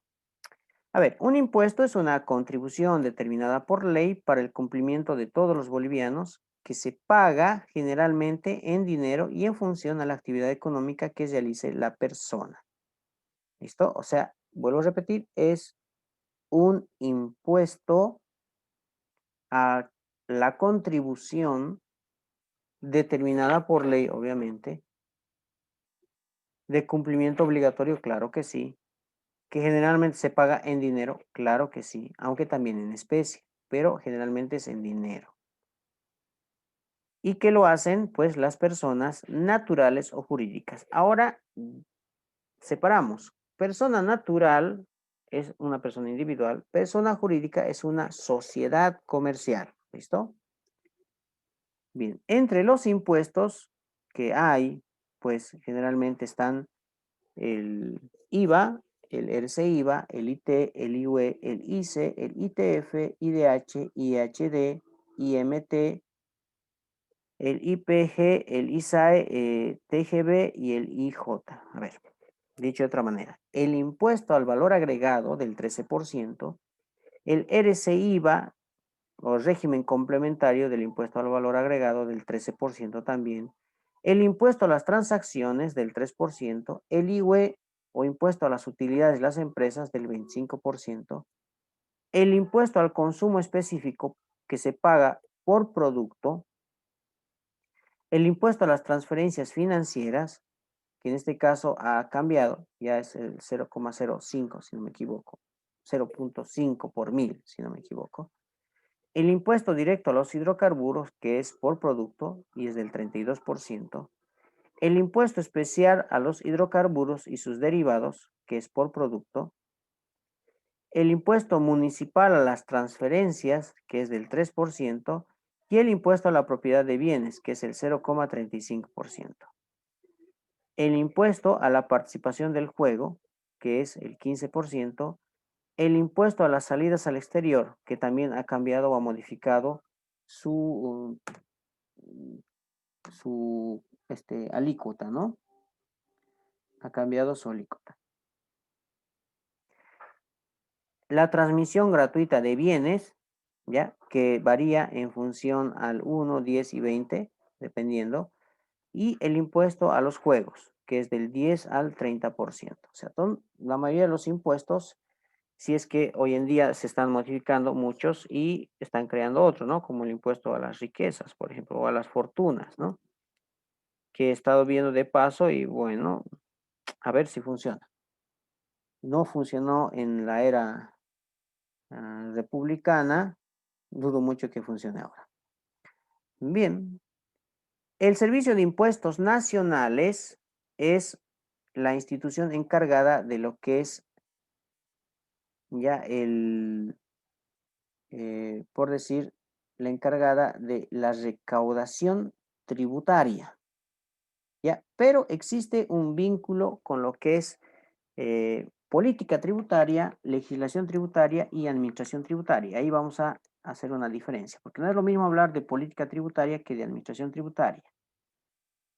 A ver, un impuesto es una contribución determinada por ley para el cumplimiento de todos los bolivianos que se paga generalmente en dinero y en función a la actividad económica que realice la persona. ¿Listo? O sea, vuelvo a repetir, es un impuesto a la contribución determinada por ley, obviamente, de cumplimiento obligatorio, claro que sí, que generalmente se paga en dinero, claro que sí, aunque también en especie, pero generalmente es en dinero. Y que lo hacen pues las personas naturales o jurídicas. Ahora separamos. Persona natural es una persona individual, persona jurídica es una sociedad comercial. ¿Listo? Bien, entre los impuestos que hay, pues generalmente están el IVA, el RC-IVA, el IT, el IUE, el ICE, el ITF, IDH, IHD, IMT, el IPG, el ISAE, TGB y el IJ. A ver, dicho de otra manera, el impuesto al valor agregado del 13%, el RC-IVA o régimen complementario del impuesto al valor agregado del 13% también, el impuesto a las transacciones del 3%, el IUE o impuesto a las utilidades de las empresas del 25%, el impuesto al consumo específico que se paga por producto, el impuesto a las transferencias financieras, que en este caso ha cambiado, ya es el 0,05 si no me equivoco, 0,5 por mil si no me equivoco. El impuesto directo a los hidrocarburos, que es por producto y es del 32%. El impuesto especial a los hidrocarburos y sus derivados, que es por producto. El impuesto municipal a las transferencias, que es del 3%. Y el impuesto a la propiedad de bienes, que es el 0,35%. El impuesto a la participación del juego, que es el 15%. El impuesto a las salidas al exterior, que también ha cambiado o ha modificado su, alícuota, ¿no? Ha cambiado su alícuota. La transmisión gratuita de bienes, ¿ya? Que varía en función al 1, 10 y 20, dependiendo. Y el impuesto a los juegos, que es del 10 al 30%. O sea, la mayoría de los impuestos, si es que hoy en día se están modificando muchos y están creando otros, ¿no? Como el impuesto a las riquezas, por ejemplo, o a las fortunas, ¿no? Que he estado viendo de paso y bueno, a ver si funciona. No funcionó en la era republicana, dudo mucho que funcione ahora. Bien, el Servicio de Impuestos Nacionales es la institución encargada de lo que es ya por decir, la encargada de la recaudación tributaria. ¿Ya? Pero existe un vínculo con lo que es política tributaria, legislación tributaria y administración tributaria. Ahí vamos a hacer una diferencia, porque no es lo mismo hablar de política tributaria que de administración tributaria.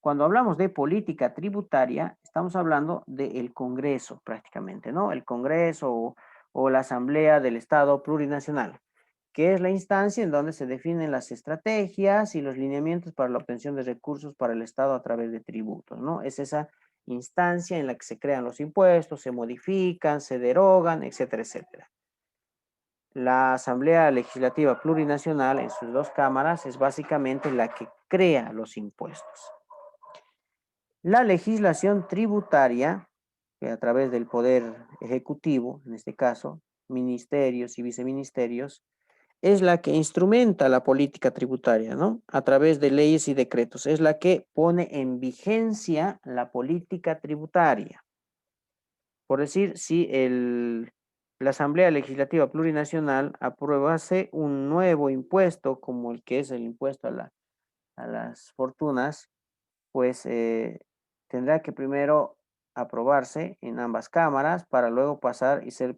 Cuando hablamos de política tributaria, estamos hablando del Congreso prácticamente, ¿no? El Congreso o la Asamblea del Estado Plurinacional, que es la instancia en donde se definen las estrategias y los lineamientos para la obtención de recursos para el Estado a través de tributos, ¿no? Es esa instancia en la que se crean los impuestos, se modifican, se derogan, etcétera, etcétera. La Asamblea Legislativa Plurinacional en sus dos cámaras es básicamente la que crea los impuestos. La legislación tributaria, que a través del Poder Ejecutivo, en este caso, ministerios y viceministerios, es la que instrumenta la política tributaria, ¿no? A través de leyes y decretos. Es la que pone en vigencia la política tributaria. Por decir, si la Asamblea Legislativa Plurinacional aprobase un nuevo impuesto, como el que es el impuesto a las fortunas, pues tendrá que primero aprobarse en ambas cámaras para luego pasar y ser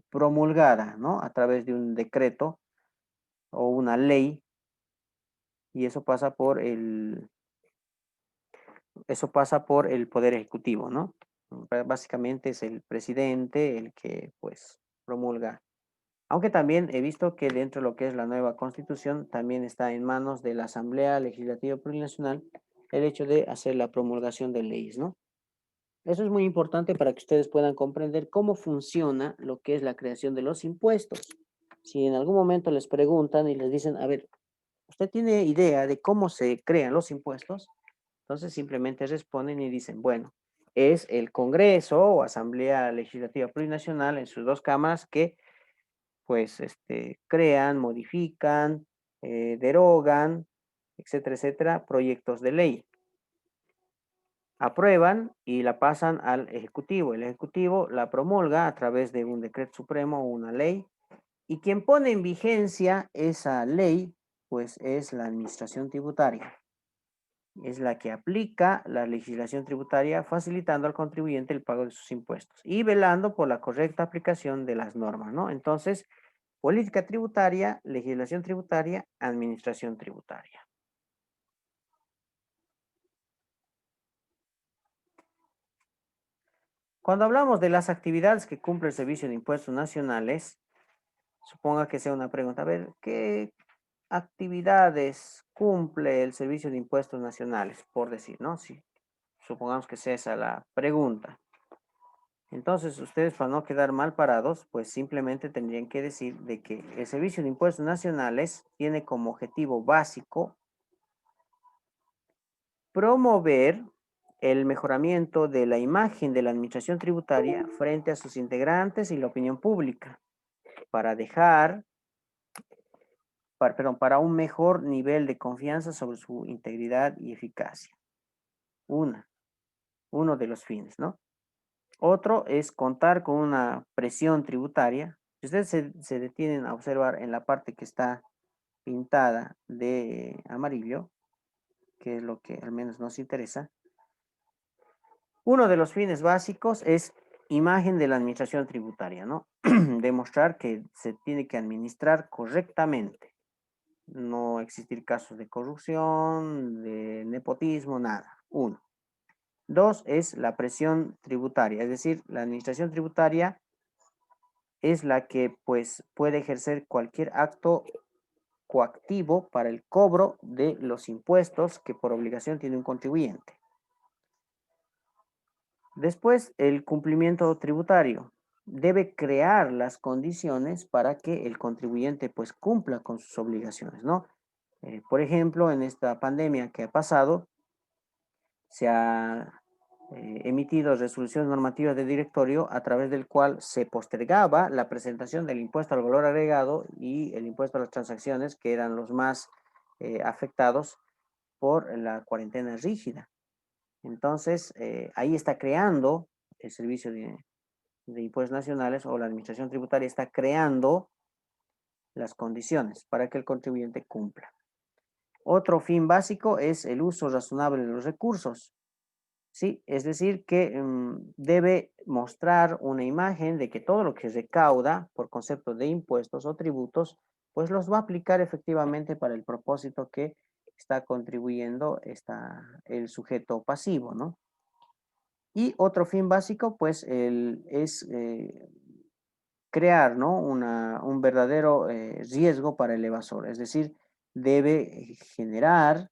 promulgada, ¿no? A través de un decreto o una ley, y eso pasa por el Poder Ejecutivo, ¿no? Básicamente es el presidente el que, pues, promulga. Aunque también he visto que dentro de lo que es la nueva constitución, también está en manos de la Asamblea Legislativa Plurinacional el hecho de hacer la promulgación de leyes, ¿no? Eso es muy importante para que ustedes puedan comprender cómo funciona lo que es la creación de los impuestos. Si en algún momento les preguntan y les dicen, a ver, ¿usted tiene idea de cómo se crean los impuestos? Entonces simplemente responden y dicen, bueno, es el Congreso o Asamblea Legislativa Plurinacional en sus dos cámaras que pues crean, modifican, derogan, etcétera, etcétera, proyectos de ley. Aprueban y la pasan al Ejecutivo. El Ejecutivo la promulga a través de un decreto supremo o una ley. Y quien pone en vigencia esa ley, pues es la administración tributaria. es la que aplica la legislación tributaria, facilitando al contribuyente el pago de sus impuestos y velando por la correcta aplicación de las normas, ¿no? Entonces, política tributaria, legislación tributaria, administración tributaria. Cuando hablamos de las actividades que cumple el Servicio de Impuestos Nacionales, suponga que sea una pregunta, a ver, ¿qué actividades cumple el Servicio de Impuestos Nacionales? Por decir, ¿no? Si supongamos que sea esa la pregunta. Entonces, ustedes para no quedar mal parados, pues simplemente tendrían que decir de que el Servicio de Impuestos Nacionales tiene como objetivo básico promover el mejoramiento de la imagen de la administración tributaria frente a sus integrantes y la opinión pública, para dejar, perdón, para un mejor nivel de confianza sobre su integridad y eficacia. Uno de los fines, ¿no? Otro es contar con una presión tributaria. Si ustedes se detienen a observar en la parte que está pintada de amarillo, que es lo que al menos nos interesa, uno de los fines básicos es imagen de la administración tributaria, ¿no? Demostrar que se tiene que administrar correctamente, no existir casos de corrupción, de nepotismo, nada. Uno. Dos es la presión tributaria, es decir, la administración tributaria es la que pues puede ejercer cualquier acto coactivo para el cobro de los impuestos que por obligación tiene un contribuyente. Después, el cumplimiento tributario debe crear las condiciones para que el contribuyente pues cumpla con sus obligaciones, ¿no? Por ejemplo, en esta pandemia que ha pasado, se ha emitido resoluciones normativas de directorio a través del cual se postergaba la presentación del impuesto al valor agregado y el impuesto a las transacciones, que eran los más afectados por la cuarentena rígida. Entonces, ahí está creando el Servicio de Impuestos Nacionales o la Administración Tributaria está creando las condiciones para que el contribuyente cumpla. Otro fin básico es el uso razonable de los recursos. Sí, es decir, que debe mostrar una imagen de que todo lo que recauda por concepto de impuestos o tributos, pues los va a aplicar efectivamente para el propósito que está contribuyendo el sujeto pasivo, ¿no? Y otro fin básico, pues, es crear, ¿no? Un verdadero riesgo para el evasor, es decir, debe generar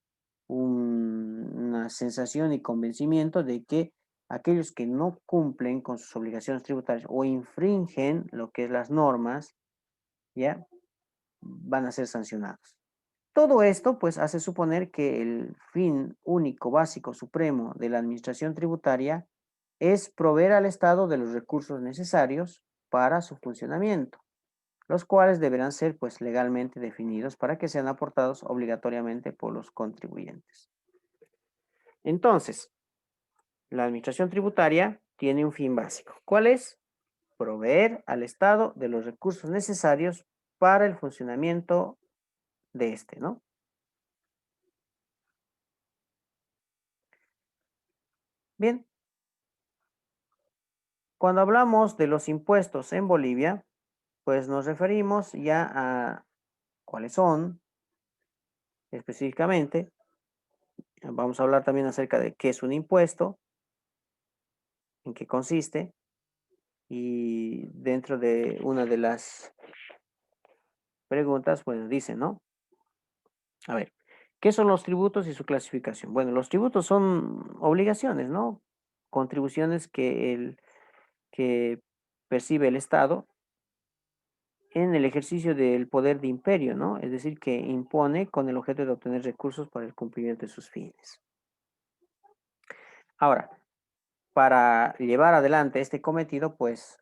una sensación y convencimiento de que aquellos que no cumplen con sus obligaciones tributarias o infringen lo que es las normas, ¿ya? Van a ser sancionados. Todo esto, pues, hace suponer que el fin único, básico, supremo de la administración tributaria es proveer al Estado de los recursos necesarios para su funcionamiento, los cuales deberán ser, pues, legalmente definidos para que sean aportados obligatoriamente por los contribuyentes. Entonces, la administración tributaria tiene un fin básico. ¿Cuál es? Proveer al Estado de los recursos necesarios para el funcionamiento de este, ¿no? Bien, cuando hablamos de los impuestos en Bolivia, pues nos referimos ya a cuáles son específicamente. Vamos a hablar también acerca de qué es un impuesto, en qué consiste y dentro de una de las preguntas, bueno, dice, ¿no? A ver, ¿qué son los tributos y su clasificación? Bueno, los tributos son obligaciones, ¿no? Contribuciones que percibe el Estado en el ejercicio del poder de imperio, ¿no? Es decir, que impone con el objeto de obtener recursos para el cumplimiento de sus fines. Ahora, para llevar adelante este cometido, pues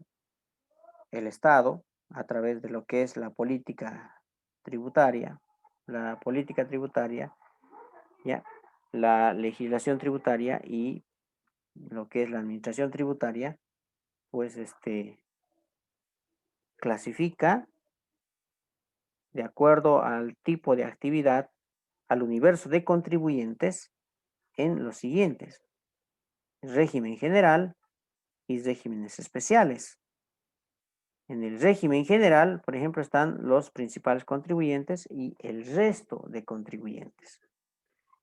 el Estado, a través de lo que es la política tributaria, ¿ya? La legislación tributaria y lo que es la administración tributaria, pues clasifica de acuerdo al tipo de actividad, al universo de contribuyentes, en los siguientes: régimen general y regímenes especiales. En el régimen general, por ejemplo, están los principales contribuyentes y el resto de contribuyentes.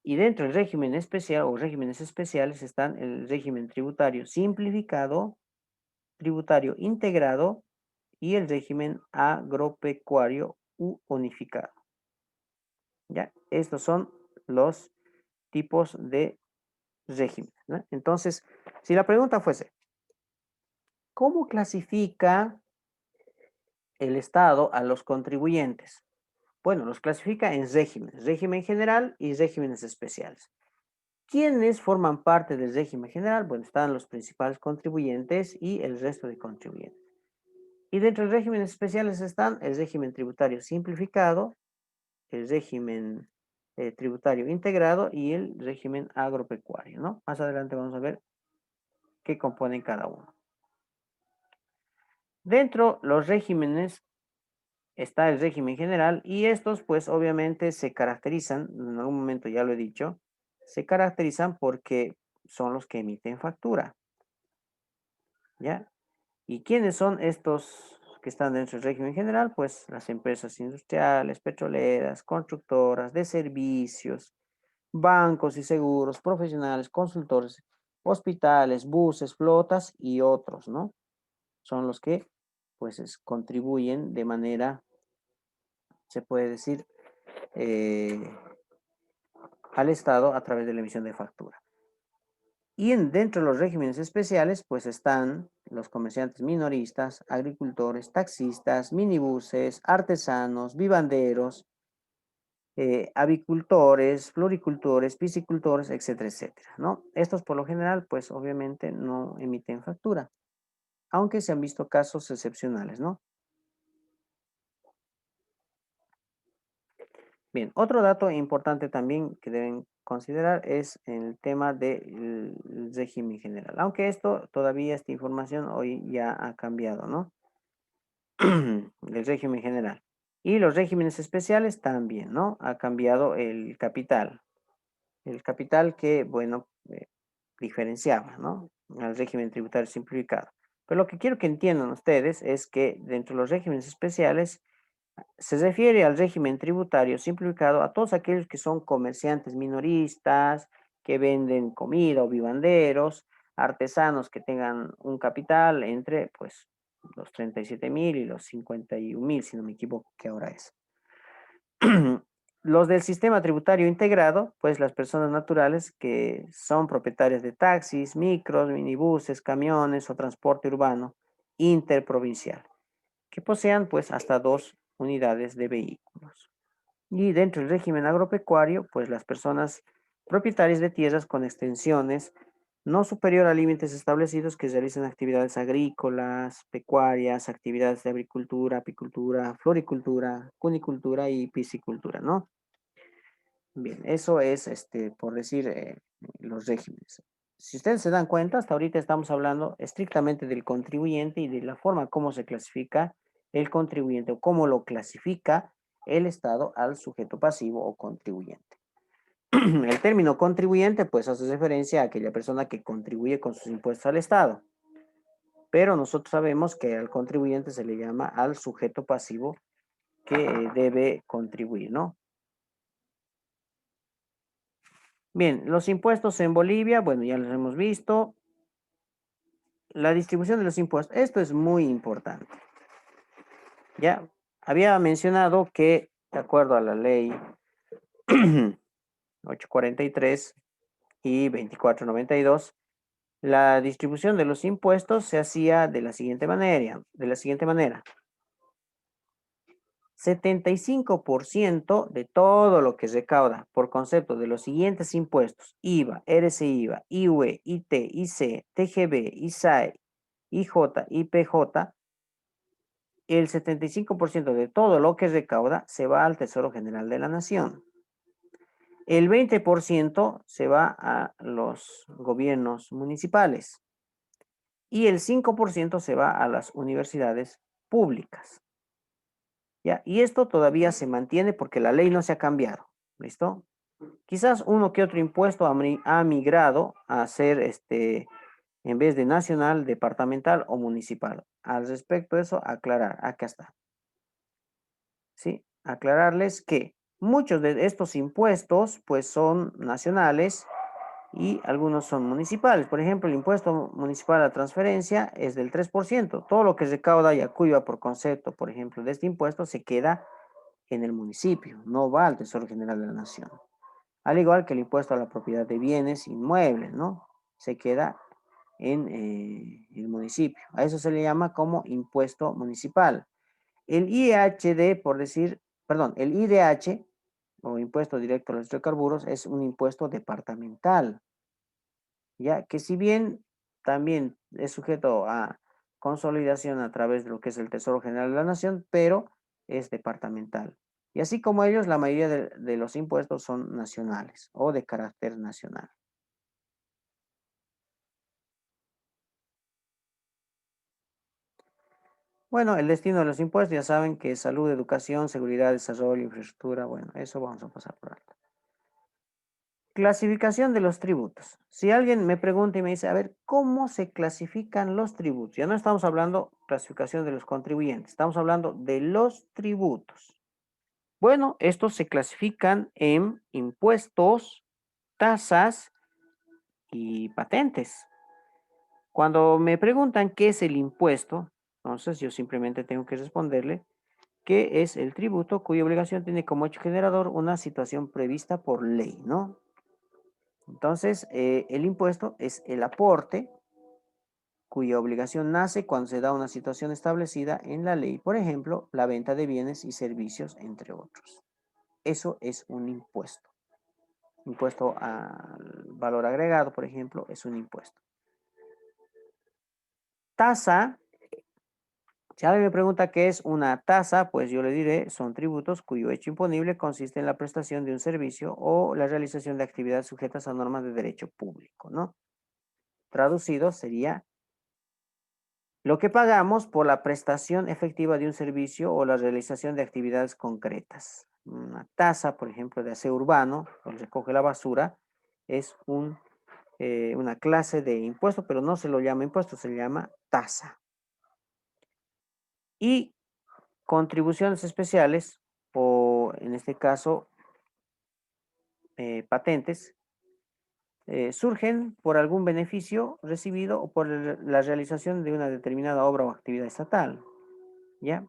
Y dentro del régimen especial o regímenes especiales están el régimen tributario simplificado, tributario integrado y el régimen agropecuario u unificado. ¿Ya? Estos son los tipos de régimen, ¿no? Entonces, si la pregunta fuese, ¿cómo clasifica el Estado a los contribuyentes? Bueno, los clasifica en regímenes, régimen general y regímenes especiales. ¿Quiénes forman parte del régimen general? Bueno, están los principales contribuyentes y el resto de contribuyentes. Y dentro de regímenes especiales están el régimen tributario simplificado, el régimen tributario integrado y el régimen agropecuario, ¿no? Más adelante vamos a ver qué componen cada uno. Dentro de los regímenes está el régimen general y estos pues obviamente se caracterizan, en algún momento ya lo he dicho, se caracterizan porque son los que emiten factura, ¿ya? ¿Y quiénes son estos que están dentro del régimen general? Pues las empresas industriales, petroleras, constructoras, de servicios, bancos y seguros, profesionales, consultores, hospitales, buses, flotas y otros, ¿no? Son los que pues contribuyen de manera, se puede decir, eh, al Estado a través de la emisión de factura. Y dentro de los regímenes especiales, pues están los comerciantes minoristas, agricultores, taxistas, minibuses, artesanos, vivanderos, avicultores, floricultores, piscicultores, etcétera, etcétera, ¿no? Estos por lo general, pues obviamente no emiten factura, aunque se han visto casos excepcionales, ¿no? Bien, otro dato importante también que deben considerar es el tema del régimen general, aunque esto todavía, esta información hoy ya ha cambiado, ¿no? Del régimen general. Y los regímenes especiales también, ¿no? Ha cambiado el capital. El capital que, bueno, diferenciaba, ¿no? Al régimen tributario simplificado. Pero lo que quiero que entiendan ustedes es que dentro de los regímenes especiales se refiere al régimen tributario simplificado a todos aquellos que son comerciantes minoristas, que venden comida o vivanderos, artesanos que tengan un capital entre, pues, los 37.000 y los 51.000, si no me equivoco, que ahora es. Los del sistema tributario integrado, pues las personas naturales que son propietarias de taxis, micros, minibuses, camiones o transporte urbano interprovincial, que posean pues hasta 2 unidades de vehículos. Y dentro del régimen agropecuario, pues las personas propietarias de tierras con extensiones no superior a límites establecidos que realicen actividades agrícolas, pecuarias, actividades de agricultura, apicultura, floricultura, cunicultura y piscicultura, ¿no? Bien, eso es, por decir, los regímenes. Si ustedes se dan cuenta, hasta ahorita estamos hablando estrictamente del contribuyente y de la forma como se clasifica el contribuyente o cómo lo clasifica el Estado al sujeto pasivo o contribuyente. El término contribuyente, pues, hace referencia a aquella persona que contribuye con sus impuestos al Estado. Pero nosotros sabemos que al contribuyente se le llama al sujeto pasivo que debe contribuir, ¿no? Bien, los impuestos en Bolivia, bueno, ya los hemos visto. La distribución de los impuestos, esto es muy importante. Ya había mencionado que, de acuerdo a la ley 843 y 2492, la distribución de los impuestos se hacía de la siguiente manera. 75% de todo lo que recauda por concepto de los siguientes impuestos: IVA, RCIVA, IUE, IT, IC, TGB, ISAE, IJ, IPJ, el 75% de todo lo que recauda se va al Tesoro General de la Nación. El 20% se va a los gobiernos municipales y el 5% se va a las universidades públicas. ¿Ya? Y esto todavía se mantiene porque la ley no se ha cambiado. ¿Listo? Quizás uno que otro impuesto ha migrado a ser en vez de nacional, departamental o municipal. Al respecto de eso, aclarar, acá está. ¿Sí? Aclararles que muchos de estos impuestos pues son nacionales y algunos son municipales. Por ejemplo, el impuesto municipal a la transferencia es del 3%. Todo lo que recauda y acuiva por concepto, por ejemplo, de este impuesto se queda en el municipio, no va al Tesoro General de la Nación. Al igual que el impuesto a la propiedad de bienes inmuebles, ¿no? Se queda en el municipio. A eso se le llama como impuesto municipal. El IHD, por decir, perdón, el IDH o impuesto directo a los hidrocarburos es un impuesto departamental, ya que si bien también es sujeto a consolidación a través de lo que es el Tesoro General de la Nación, pero es departamental. Y así como ellos, la mayoría de los impuestos son nacionales o de carácter nacional. Bueno, el destino de los impuestos, ya saben que es salud, educación, seguridad, desarrollo, infraestructura. Bueno, eso vamos a pasar por alto. Clasificación de los tributos. Si alguien me pregunta y me dice, a ver, ¿cómo se clasifican los tributos? Ya no estamos hablando clasificación de los contribuyentes, estamos hablando de los tributos. Bueno, estos se clasifican en impuestos, tasas y patentes. Cuando me preguntan qué es el impuesto, entonces yo simplemente tengo que responderle que es el tributo cuya obligación tiene como hecho generador una situación prevista por ley, ¿no? Entonces, el impuesto es el aporte cuya obligación nace cuando se da una situación establecida en la ley, por ejemplo, la venta de bienes y servicios, entre otros. Eso es un impuesto. Impuesto al valor agregado, por ejemplo, es un impuesto. Tasa, si alguien me pregunta qué es una tasa, pues yo le diré, son tributos cuyo hecho imponible consiste en la prestación de un servicio o la realización de actividades sujetas a normas de derecho público, ¿no? Traducido sería lo que pagamos por la prestación efectiva de un servicio o la realización de actividades concretas. Una tasa, por ejemplo, de aseo urbano, donde recoge la basura, es una clase de impuesto, pero no se lo llama impuesto, se le llama tasa. Y contribuciones especiales, o en este caso, patentes, surgen por algún beneficio recibido o por la realización de una determinada obra o actividad estatal. ¿Ya?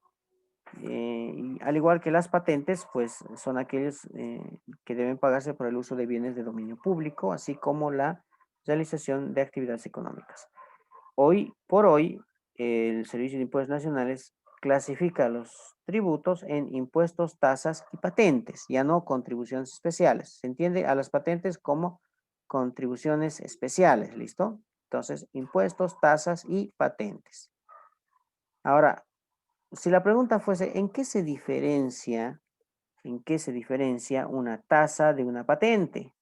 Y al igual que las patentes, pues son aquellos que deben pagarse por el uso de bienes de dominio público, así como la realización de actividades económicas. Hoy por hoy, el Servicio de Impuestos Nacionales clasifica los tributos en impuestos, tasas y patentes, ya no contribuciones especiales. Se entiende a las patentes como contribuciones especiales, ¿listo? Entonces, impuestos, tasas y patentes. Ahora, si la pregunta fuese, en qué se diferencia una tasa de una patente?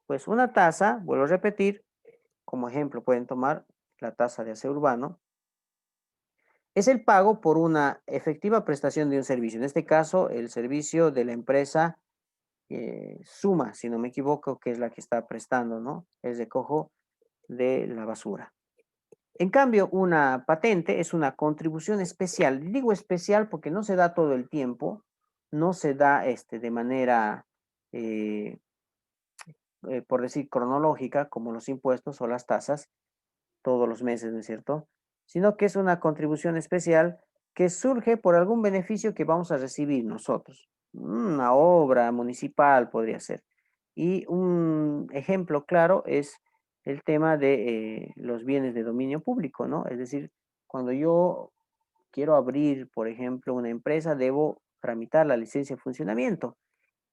Pues una tasa, vuelvo a repetir, como ejemplo pueden tomar la tasa de aseo urbano, es el pago por una efectiva prestación de un servicio. En este caso, el servicio de la empresa Suma, si no me equivoco, que es la que está prestando, ¿no? El recojo de la basura. En cambio, una patente es una contribución especial. Digo especial porque no se da todo el tiempo, no se da de manera, eh, por decir, cronológica, como los impuestos o las tasas, todos los meses, ¿no es cierto? Sino que es una contribución especial que surge por algún beneficio que vamos a recibir nosotros. Una obra municipal podría ser. Y un ejemplo claro es el tema de los bienes de dominio público, ¿no? Es decir, cuando yo quiero abrir, por ejemplo, una empresa, debo tramitar la licencia de funcionamiento.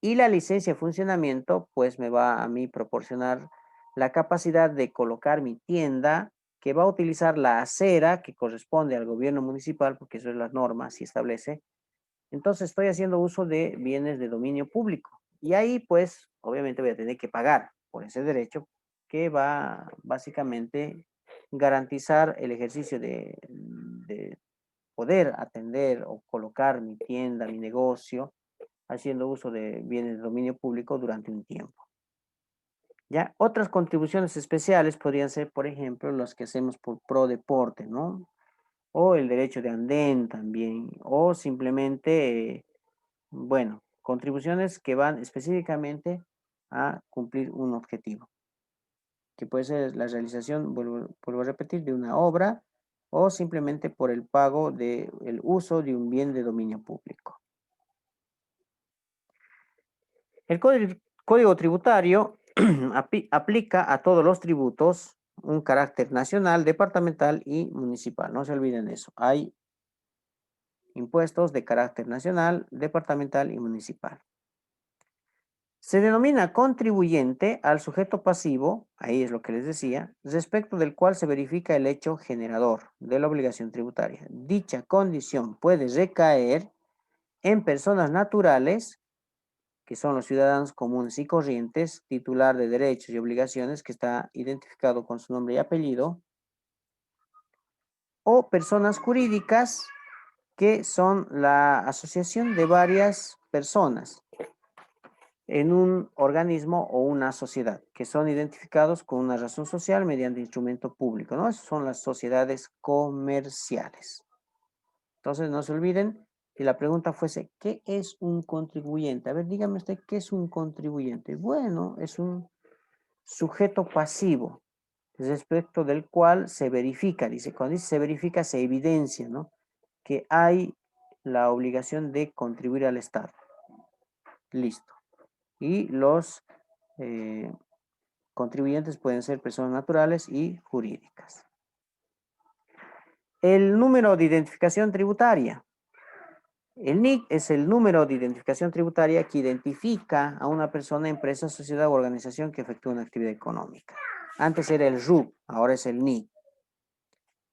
Y la licencia de funcionamiento, pues me va a mí proporcionar la capacidad de colocar mi tienda que va a utilizar la acera que corresponde al gobierno municipal, porque eso es la norma, si establece. Entonces estoy haciendo uso de bienes de dominio público. Y ahí, pues, obviamente voy a tener que pagar por ese derecho que va básicamente garantizar el ejercicio de poder atender o colocar mi tienda, mi negocio haciendo uso de bienes de dominio público durante un tiempo. ¿Ya? Otras contribuciones especiales podrían ser, por ejemplo, las que hacemos por pro deporte, ¿no? O el derecho de andén también, o simplemente, bueno, contribuciones que van específicamente a cumplir un objetivo, que puede ser la realización, vuelvo a repetir, de una obra o simplemente por el pago del uso de un bien de dominio público. El código tributario aplica a todos los tributos un carácter nacional, departamental y municipal. No se olviden eso. Hay impuestos de carácter nacional, departamental y municipal. Se denomina contribuyente al sujeto pasivo, ahí es lo que les decía, respecto del cual se verifica el hecho generador de la obligación tributaria. Dicha condición puede recaer en personas naturales, que son los ciudadanos comunes y corrientes, titular de derechos y obligaciones, que está identificado con su nombre y apellido, o personas jurídicas, que son la asociación de varias personas en un organismo o una sociedad, que son identificados con una razón social mediante instrumento público, ¿no? Esas son las sociedades comerciales. Entonces, no se olviden, si la pregunta fuese, ¿qué es un contribuyente? A ver, dígame usted, ¿qué es un contribuyente? Bueno, es un sujeto pasivo, respecto del cual se verifica, dice, cuando dice se verifica, se evidencia, ¿no? Que hay la obligación de contribuir al Estado. Listo. Y los contribuyentes pueden ser personas naturales y jurídicas. El número de identificación tributaria. El NIC es el número de identificación tributaria que identifica a una persona, empresa, sociedad o organización que efectúa una actividad económica. Antes era el RUC, ahora es el NIC.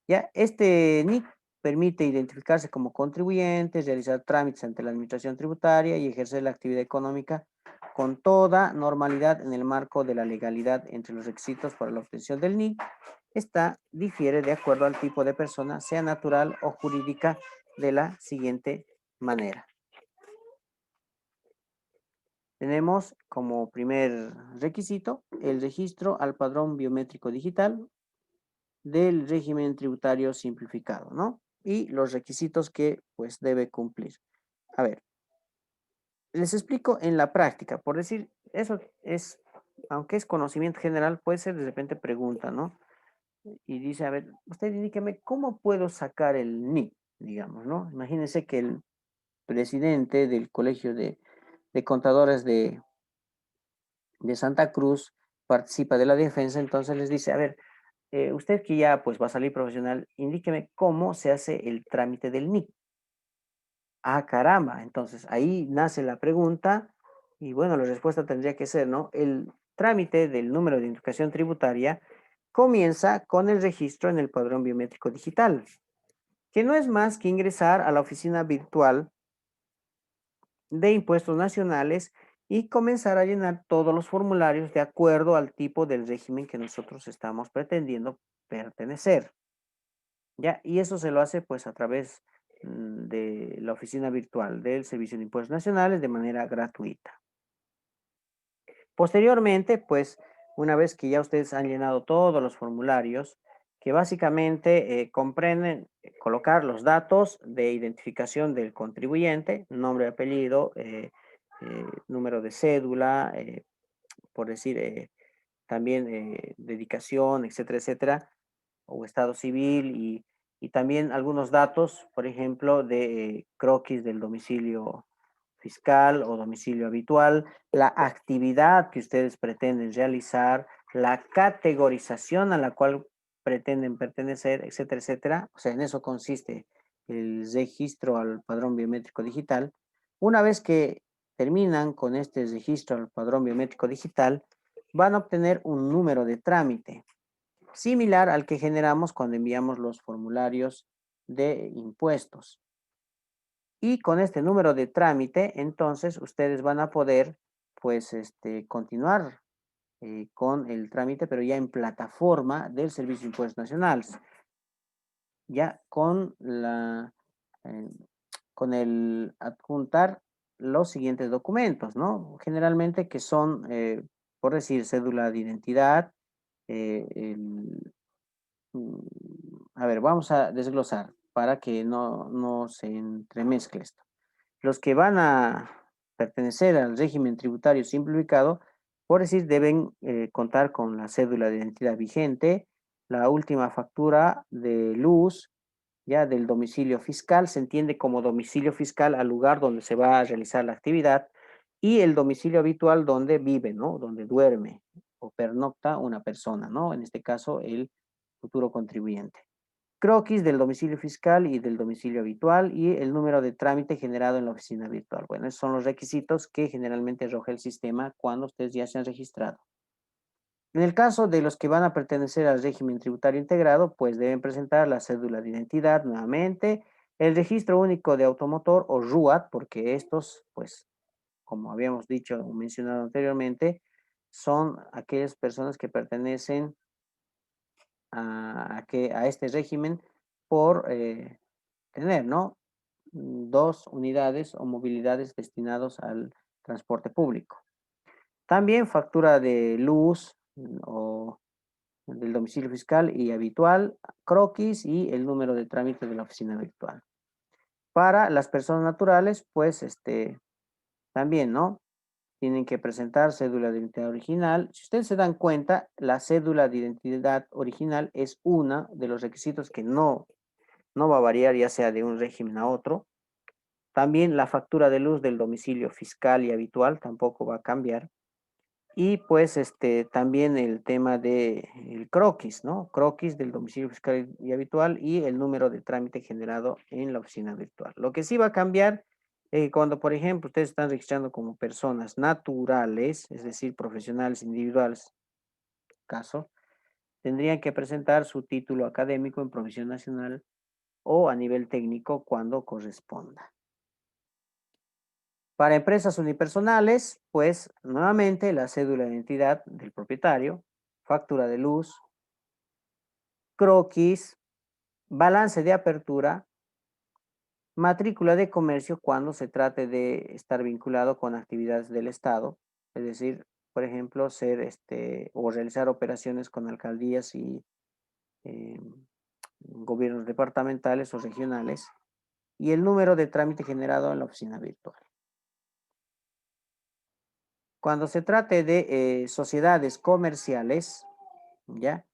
¿Ya? Este NIC permite identificarse como contribuyente, realizar trámites ante la administración tributaria y ejercer la actividad económica con toda normalidad en el marco de la legalidad. Entre los requisitos para la obtención del NIC. Esta difiere de acuerdo al tipo de persona, sea natural o jurídica, de la siguiente manera. Tenemos como primer requisito el registro al padrón biométrico digital del régimen tributario simplificado, ¿no? Y los requisitos que pues debe cumplir. A ver, les explico en la práctica, por decir, eso es, aunque es conocimiento general, puede ser de repente pregunta, ¿no? Y dice, a ver, usted indíqueme, ¿cómo puedo sacar el NIC, digamos, ¿no? Imagínense que el presidente del Colegio de Contadores de Santa Cruz participa de la defensa, entonces les dice, a ver, usted que ya pues va a salir profesional, indíqueme cómo se hace el trámite del NIC. Ah, caramba, entonces ahí nace la pregunta y bueno, la respuesta tendría que ser, ¿no? El trámite del número de identificación tributaria comienza con el registro en el padrón biométrico digital, que no es más que ingresar a la oficina virtual de impuestos nacionales y comenzar a llenar todos los formularios de acuerdo al tipo del régimen que nosotros estamos pretendiendo pertenecer. ¿Ya? Y eso se lo hace pues a través de la oficina virtual del Servicio de Impuestos Nacionales de manera gratuita. Posteriormente, pues una vez que ya ustedes han llenado todos los formularios, que básicamente comprenden colocar los datos de identificación del contribuyente, nombre, apellido, número de cédula, por decir, también dedicación, etcétera, etcétera, o estado civil y también algunos datos, por ejemplo, de croquis del domicilio fiscal o domicilio habitual, la actividad que ustedes pretenden realizar, la categorización a la cual pretenden pertenecer, etcétera, etcétera. O sea, en eso consiste el registro al padrón biométrico digital. Una vez que terminan con este registro al padrón biométrico digital, van a obtener un número de trámite similar al que generamos cuando enviamos los formularios de impuestos. Y con este número de trámite, entonces ustedes van a poder, pues, continuar con el trámite, pero ya en plataforma del Servicio de Impuestos Nacionales, ya con la, eh, con el adjuntar los siguientes documentos, ¿no? Generalmente que son, por decir, cédula de identidad, mm, a ver, vamos a desglosar para que no se entremezcle esto. Los que van a pertenecer al régimen tributario simplificado, por decir, deben contar con la cédula de identidad vigente, la última factura de luz, ya del domicilio fiscal, se entiende como domicilio fiscal al lugar donde se va a realizar la actividad, y el domicilio habitual donde vive, ¿no? Donde duerme o pernocta una persona, ¿no? En este caso, el futuro contribuyente. Croquis del domicilio fiscal y del domicilio habitual y el número de trámite generado en la oficina virtual. Bueno, esos son los requisitos que generalmente arroja el sistema cuando ustedes ya se han registrado. En el caso de los que van a pertenecer al régimen tributario integrado, pues deben presentar la cédula de identidad nuevamente, el registro único de automotor o RUAT, porque estos, pues, como habíamos dicho o mencionado anteriormente, son aquellas personas que pertenecen a este régimen por tener, ¿no? Dos unidades o movilidades destinados al transporte público. También factura de luz o del domicilio fiscal y habitual, croquis y el número de trámite de la oficina virtual. Para las personas naturales, pues también, ¿no? Tienen que presentar cédula de identidad original. Si ustedes se dan cuenta, la cédula de identidad original es uno de los requisitos que no va a variar ya sea de un régimen a otro. También la factura de luz del domicilio fiscal y habitual tampoco va a cambiar. Y pues también el tema de el croquis, ¿no? Croquis del domicilio fiscal y habitual y el número de trámite generado en la oficina virtual. Lo que sí va a cambiar cuando, por ejemplo, ustedes están registrando como personas naturales, es decir, profesionales individuales, caso, tendrían que presentar su título académico en provisión nacional o a nivel técnico cuando corresponda. Para empresas unipersonales, pues nuevamente la cédula de identidad del propietario, factura de luz, croquis, balance de apertura, matrícula de comercio cuando se trate de estar vinculado con actividades del Estado, es decir, por ejemplo, ser o realizar operaciones con alcaldías y eh, gobiernos departamentales o regionales, y el número de trámite generado en la oficina virtual. Cuando se trate de sociedades comerciales, ¿ya?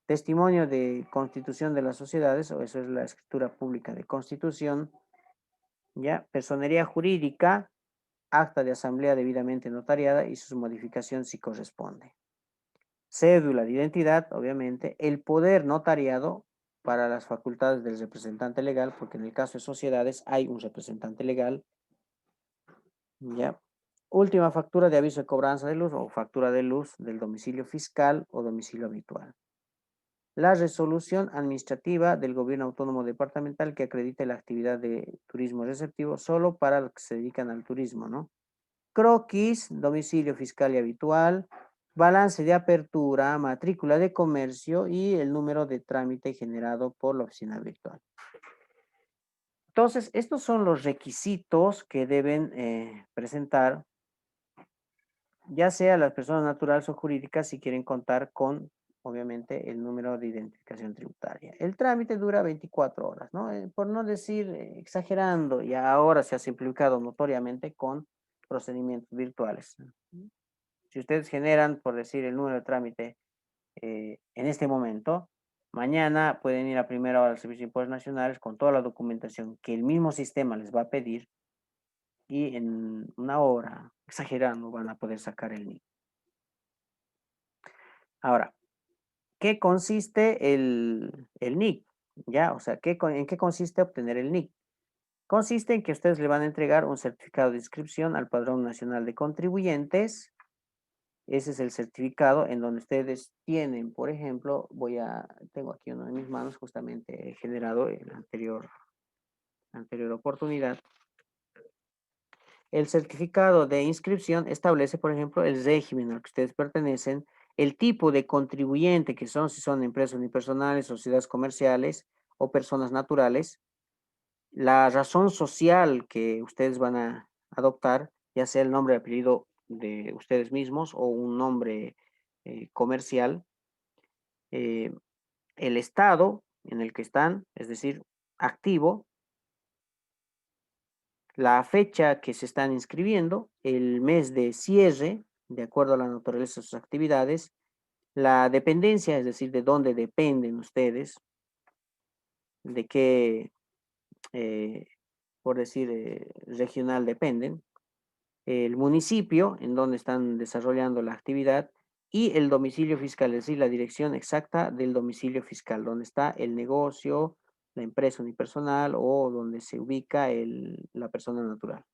Testimonio de constitución de las sociedades, o eso es la escritura pública de constitución, ¿ya? Personería jurídica, acta de asamblea debidamente notariada y su modificación si corresponde. Cédula de identidad, obviamente, el poder notariado para las facultades del representante legal, porque en el caso de sociedades hay un representante legal, ¿ya? Última factura de aviso de cobranza de luz o factura de luz del domicilio fiscal o domicilio habitual. La resolución administrativa del gobierno autónomo departamental que acredite la actividad de turismo receptivo solo para los que se dedican al turismo, ¿no? Croquis, domicilio fiscal y habitual, balance de apertura, matrícula de comercio y el número de trámite generado por la oficina virtual. Entonces, estos son los requisitos que deben presentar, ya sea las personas naturales o jurídicas, si quieren contar con, obviamente, el número de identificación tributaria. El trámite dura 24 horas, ¿no? Por no decir exagerando, y ahora se ha simplificado notoriamente con procedimientos virtuales. Si ustedes generan, por decir, el número de trámite en este momento, mañana pueden ir a primera hora al Servicio de Impuestos Nacionales con toda la documentación que el mismo sistema les va a pedir y en una hora, exagerando, van a poder sacar el NIC. Ahora, ¿qué consiste el NIC? ¿Ya? O sea, ¿en qué consiste obtener el NIC? Consiste en que ustedes le van a entregar un certificado de inscripción al Padrón Nacional de Contribuyentes. Ese es el certificado en donde ustedes tienen, por ejemplo, tengo aquí uno en mis manos, justamente generado en la anterior oportunidad. El certificado de inscripción establece, por ejemplo, el régimen al que ustedes pertenecen, el tipo de contribuyente que son, si son empresas unipersonales, sociedades comerciales o personas naturales, la razón social que ustedes van a adoptar, ya sea el nombre y apellido de ustedes mismos o un nombre comercial, el estado en el que están, es decir, activo, la fecha que se están inscribiendo, el mes de cierre, de acuerdo a la naturaleza de sus actividades, la dependencia, es decir, de dónde dependen ustedes, de qué, eh, por decir, regional dependen, el municipio en donde están desarrollando la actividad y el domicilio fiscal, es decir, la dirección exacta del domicilio fiscal, donde está el negocio, la empresa unipersonal o donde se ubica la persona natural.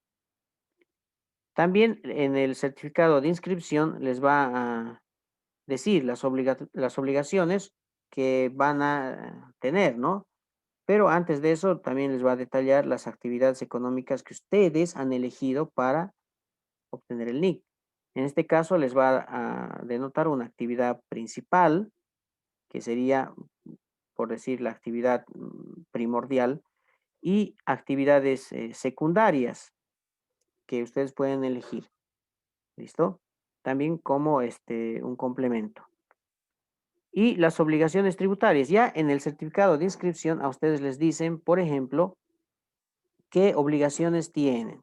También en el certificado de inscripción les va a decir las obligaciones que van a tener, ¿no? Pero antes de eso también les va a detallar las actividades económicas que ustedes han elegido para obtener el NIC. En este caso les va a denotar una actividad principal, que sería, por decir, la actividad primordial, y actividades secundarias que ustedes pueden elegir. ¿Listo? También como un complemento. Y las obligaciones tributarias. Ya en el certificado de inscripción a ustedes les dicen, por ejemplo, qué obligaciones tienen.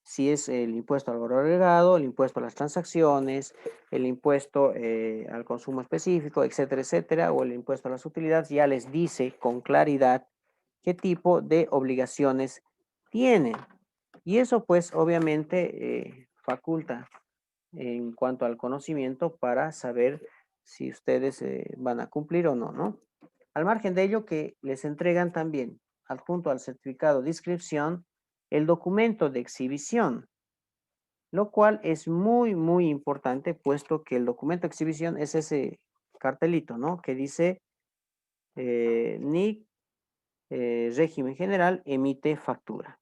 Si es el impuesto al valor agregado, el impuesto a las transacciones, el impuesto al consumo específico, etcétera, etcétera, o el impuesto a las utilidades, ya les dice con claridad qué tipo de obligaciones tienen. Y eso pues obviamente faculta en cuanto al conocimiento para saber si ustedes van a cumplir o no, ¿no? Al margen de ello, que les entregan también, adjunto al certificado de inscripción, el documento de exhibición, lo cual es muy, muy importante, puesto que el documento de exhibición es ese cartelito, ¿no? Que dice NIC, régimen general, emite factura.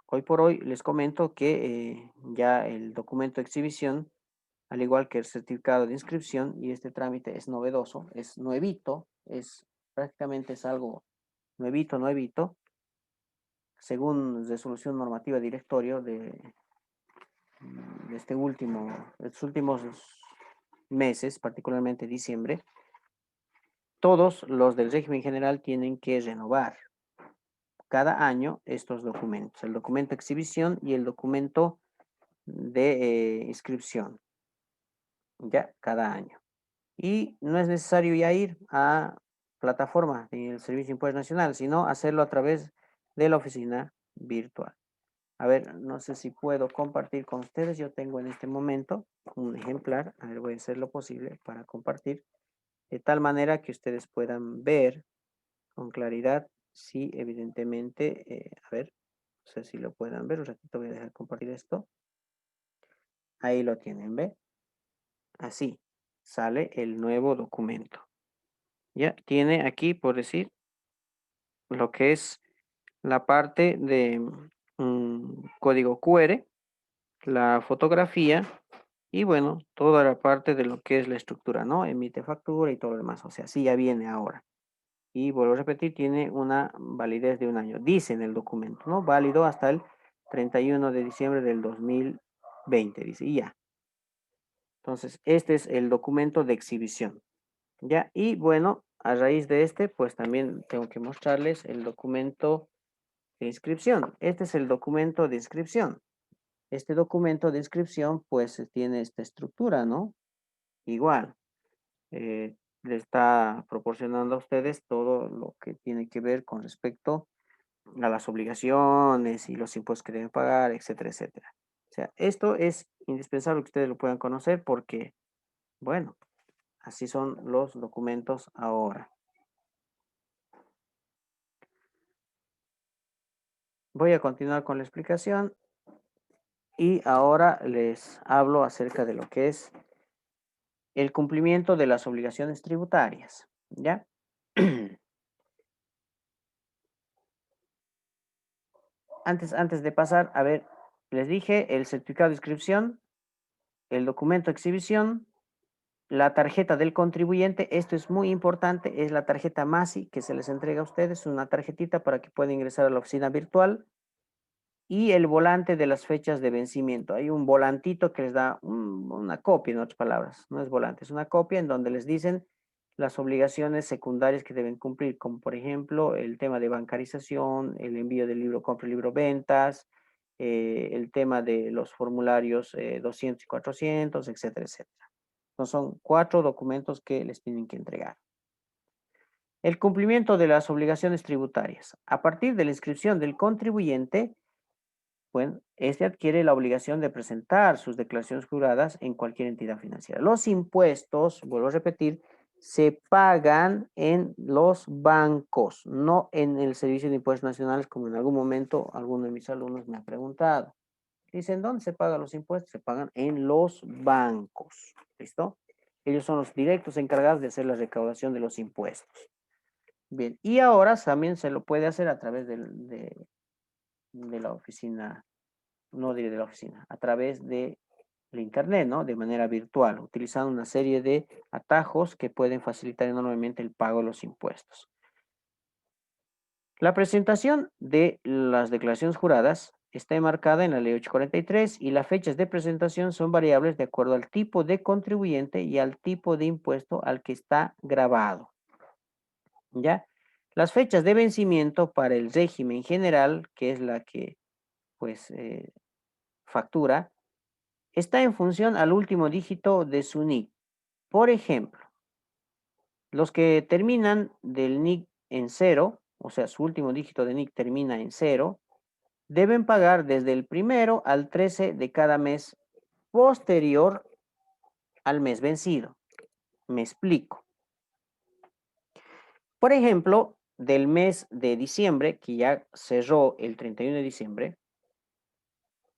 Hoy por hoy les comento que ya el documento de exhibición, al igual que el certificado de inscripción, y este trámite es novedoso, es nuevito, prácticamente es algo nuevito, nuevito, según resolución normativa directorio de estos últimos meses, particularmente diciembre, todos los del régimen general tienen que renovar cada año estos documentos, el documento de exhibición y el documento de inscripción, ya cada año. Y no es necesario ya ir a plataforma del Servicio de Impuestos Nacional, sino hacerlo a través de la oficina virtual. A ver, no sé si puedo compartir con ustedes. Yo tengo en este momento un ejemplar. A ver, voy a hacer lo posible para compartir de tal manera que ustedes puedan ver con claridad si evidentemente, a ver, no sé si lo puedan ver. Un ratito voy a dejar compartir esto. Ahí lo tienen, ¿ve? Así sale el nuevo documento. Ya tiene aquí, por decir, lo que es la parte de código QR, la fotografía y bueno, toda la parte de lo que es la estructura, ¿no? Emite factura y todo lo demás. O sea, sí ya viene ahora. Y vuelvo a repetir, tiene una validez de un año. Dice en el documento, ¿no? Válido hasta el 31 de diciembre del 2020, dice, y ya. Entonces, este es el documento de exhibición. ¿Ya? Y bueno, a raíz de este, pues también tengo que mostrarles el documento de inscripción. Este es el documento de inscripción. Este documento de inscripción, pues tiene esta estructura, ¿no? Igual, le está proporcionando a ustedes todo lo que tiene que ver con respecto a las obligaciones y los impuestos que deben pagar, etcétera, etcétera. O sea, esto es indispensable que ustedes lo puedan conocer porque, bueno, así son los documentos ahora. Voy a continuar con la explicación y ahora les hablo acerca de lo que es el cumplimiento de las obligaciones tributarias, ¿ya? Antes de pasar, a ver, les dije el certificado de inscripción, el documento de exhibición, la tarjeta del contribuyente, esto es muy importante, es la tarjeta MASI que se les entrega a ustedes, una tarjetita para que puedan ingresar a la oficina virtual y el volante de las fechas de vencimiento. Hay un volantito que les da una copia, en otras palabras, no es volante, es una copia en donde les dicen las obligaciones secundarias que deben cumplir, como por ejemplo el tema de bancarización, el envío del libro compra y libro ventas, el tema de los formularios 200 y 400, etcétera, etcétera. Entonces son 4 documentos que les tienen que entregar. El cumplimiento de las obligaciones tributarias. A partir de la inscripción del contribuyente, bueno, este adquiere la obligación de presentar sus declaraciones juradas en cualquier entidad financiera. Los impuestos, vuelvo a repetir, se pagan en los bancos, no en el Servicio de Impuestos Nacionales, como en algún momento alguno de mis alumnos me ha preguntado. Dicen, ¿dónde se pagan los impuestos? Se pagan en los bancos. ¿Listo? Ellos son los directos encargados de hacer la recaudación de los impuestos. Bien, y ahora también se lo puede hacer a través de la oficina, no de la oficina, a través de internet, ¿no? De manera virtual, utilizando una serie de atajos que pueden facilitar enormemente el pago de los impuestos. La presentación de las declaraciones juradas está enmarcada en la Ley 843 y las fechas de presentación son variables de acuerdo al tipo de contribuyente y al tipo de impuesto al que está grabado. ¿Ya? Las fechas de vencimiento para el régimen general, que es la que pues factura, está en función al último dígito de su NIC. Por ejemplo, los que terminan del NIC en 0, o sea, su último dígito de NIC termina en 0, deben pagar desde el 1 al 13 de cada mes posterior al mes vencido. Me explico. Por ejemplo, del mes de diciembre, que ya cerró el 31 de diciembre,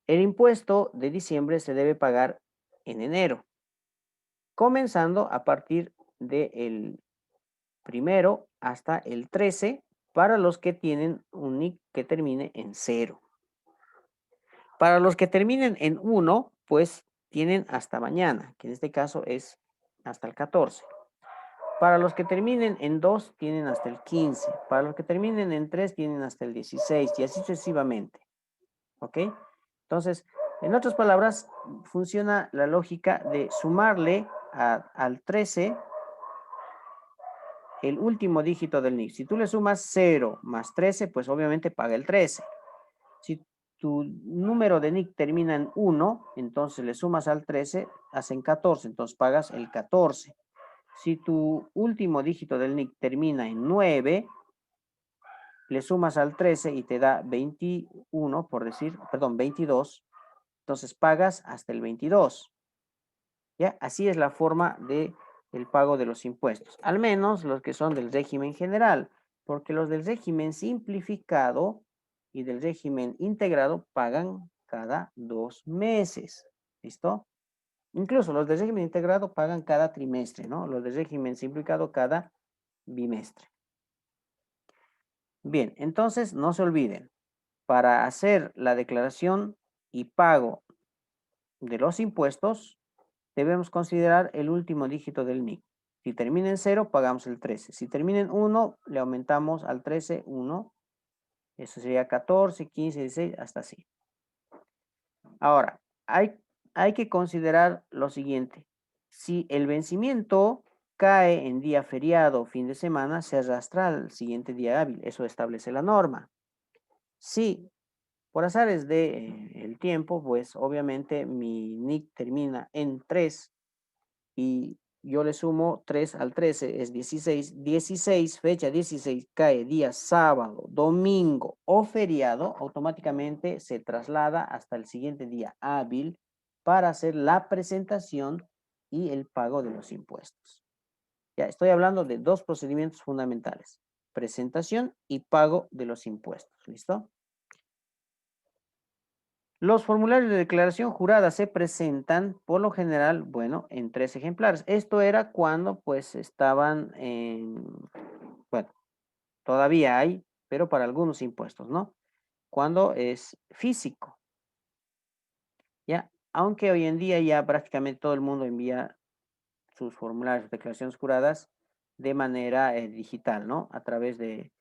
el impuesto de diciembre se debe pagar en enero, comenzando a partir del 1 hasta el 13 para los que tienen un NIC que termine en 0. Para los que terminen en 1, pues tienen hasta mañana, que en este caso es hasta el 14. Para los que terminen en 2, tienen hasta el 15. Para los que terminen en 3, tienen hasta el 16 y así sucesivamente. ¿Ok? Entonces, en otras palabras, funciona la lógica de sumarle al 13 el último dígito del NIC. Si tú le sumas 0 más 13, pues obviamente paga el 13. Si tu número de NIC termina en 1, entonces le sumas al 13, hacen 14, entonces pagas el 14. Si tu último dígito del NIC termina en 9, le sumas al 13 y te da 21, por decir, perdón, 22, entonces pagas hasta el 22. ¿Ya? Así es la forma de el pago de los impuestos, al menos los que son del régimen general, porque los del régimen simplificado y del régimen integrado pagan cada 2 meses. ¿Listo? Incluso los del régimen integrado pagan cada trimestre, ¿no? Los del régimen simplificado cada bimestre. Bien, entonces no se olviden, para hacer la declaración y pago de los impuestos, debemos considerar el último dígito del NIC. Si termina en 0, pagamos el 13. Si termina en 1, le aumentamos al 13 1. Eso sería 14, 15, 16, hasta así. Ahora, hay que considerar lo siguiente. Si el vencimiento cae en día feriado o fin de semana, se arrastra al siguiente día hábil. Eso establece la norma. Si por azares del tiempo, pues obviamente mi NIC termina en 3 y yo le sumo 3 al 13, es 16. 16, fecha 16, cae día sábado, domingo o feriado, automáticamente se traslada hasta el siguiente día hábil para hacer la presentación y el pago de los impuestos. Ya estoy hablando de dos procedimientos fundamentales: presentación y pago de los impuestos. ¿Listo? Los formularios de declaración jurada se presentan por lo general, bueno, en 3 ejemplares. Esto era cuando pues estaban en, bueno, todavía hay, pero para algunos impuestos, ¿no? Cuando es físico, ¿ya? Aunque hoy en día ya prácticamente todo el mundo envía sus formularios de declaraciones juradas de manera digital, ¿no? A través de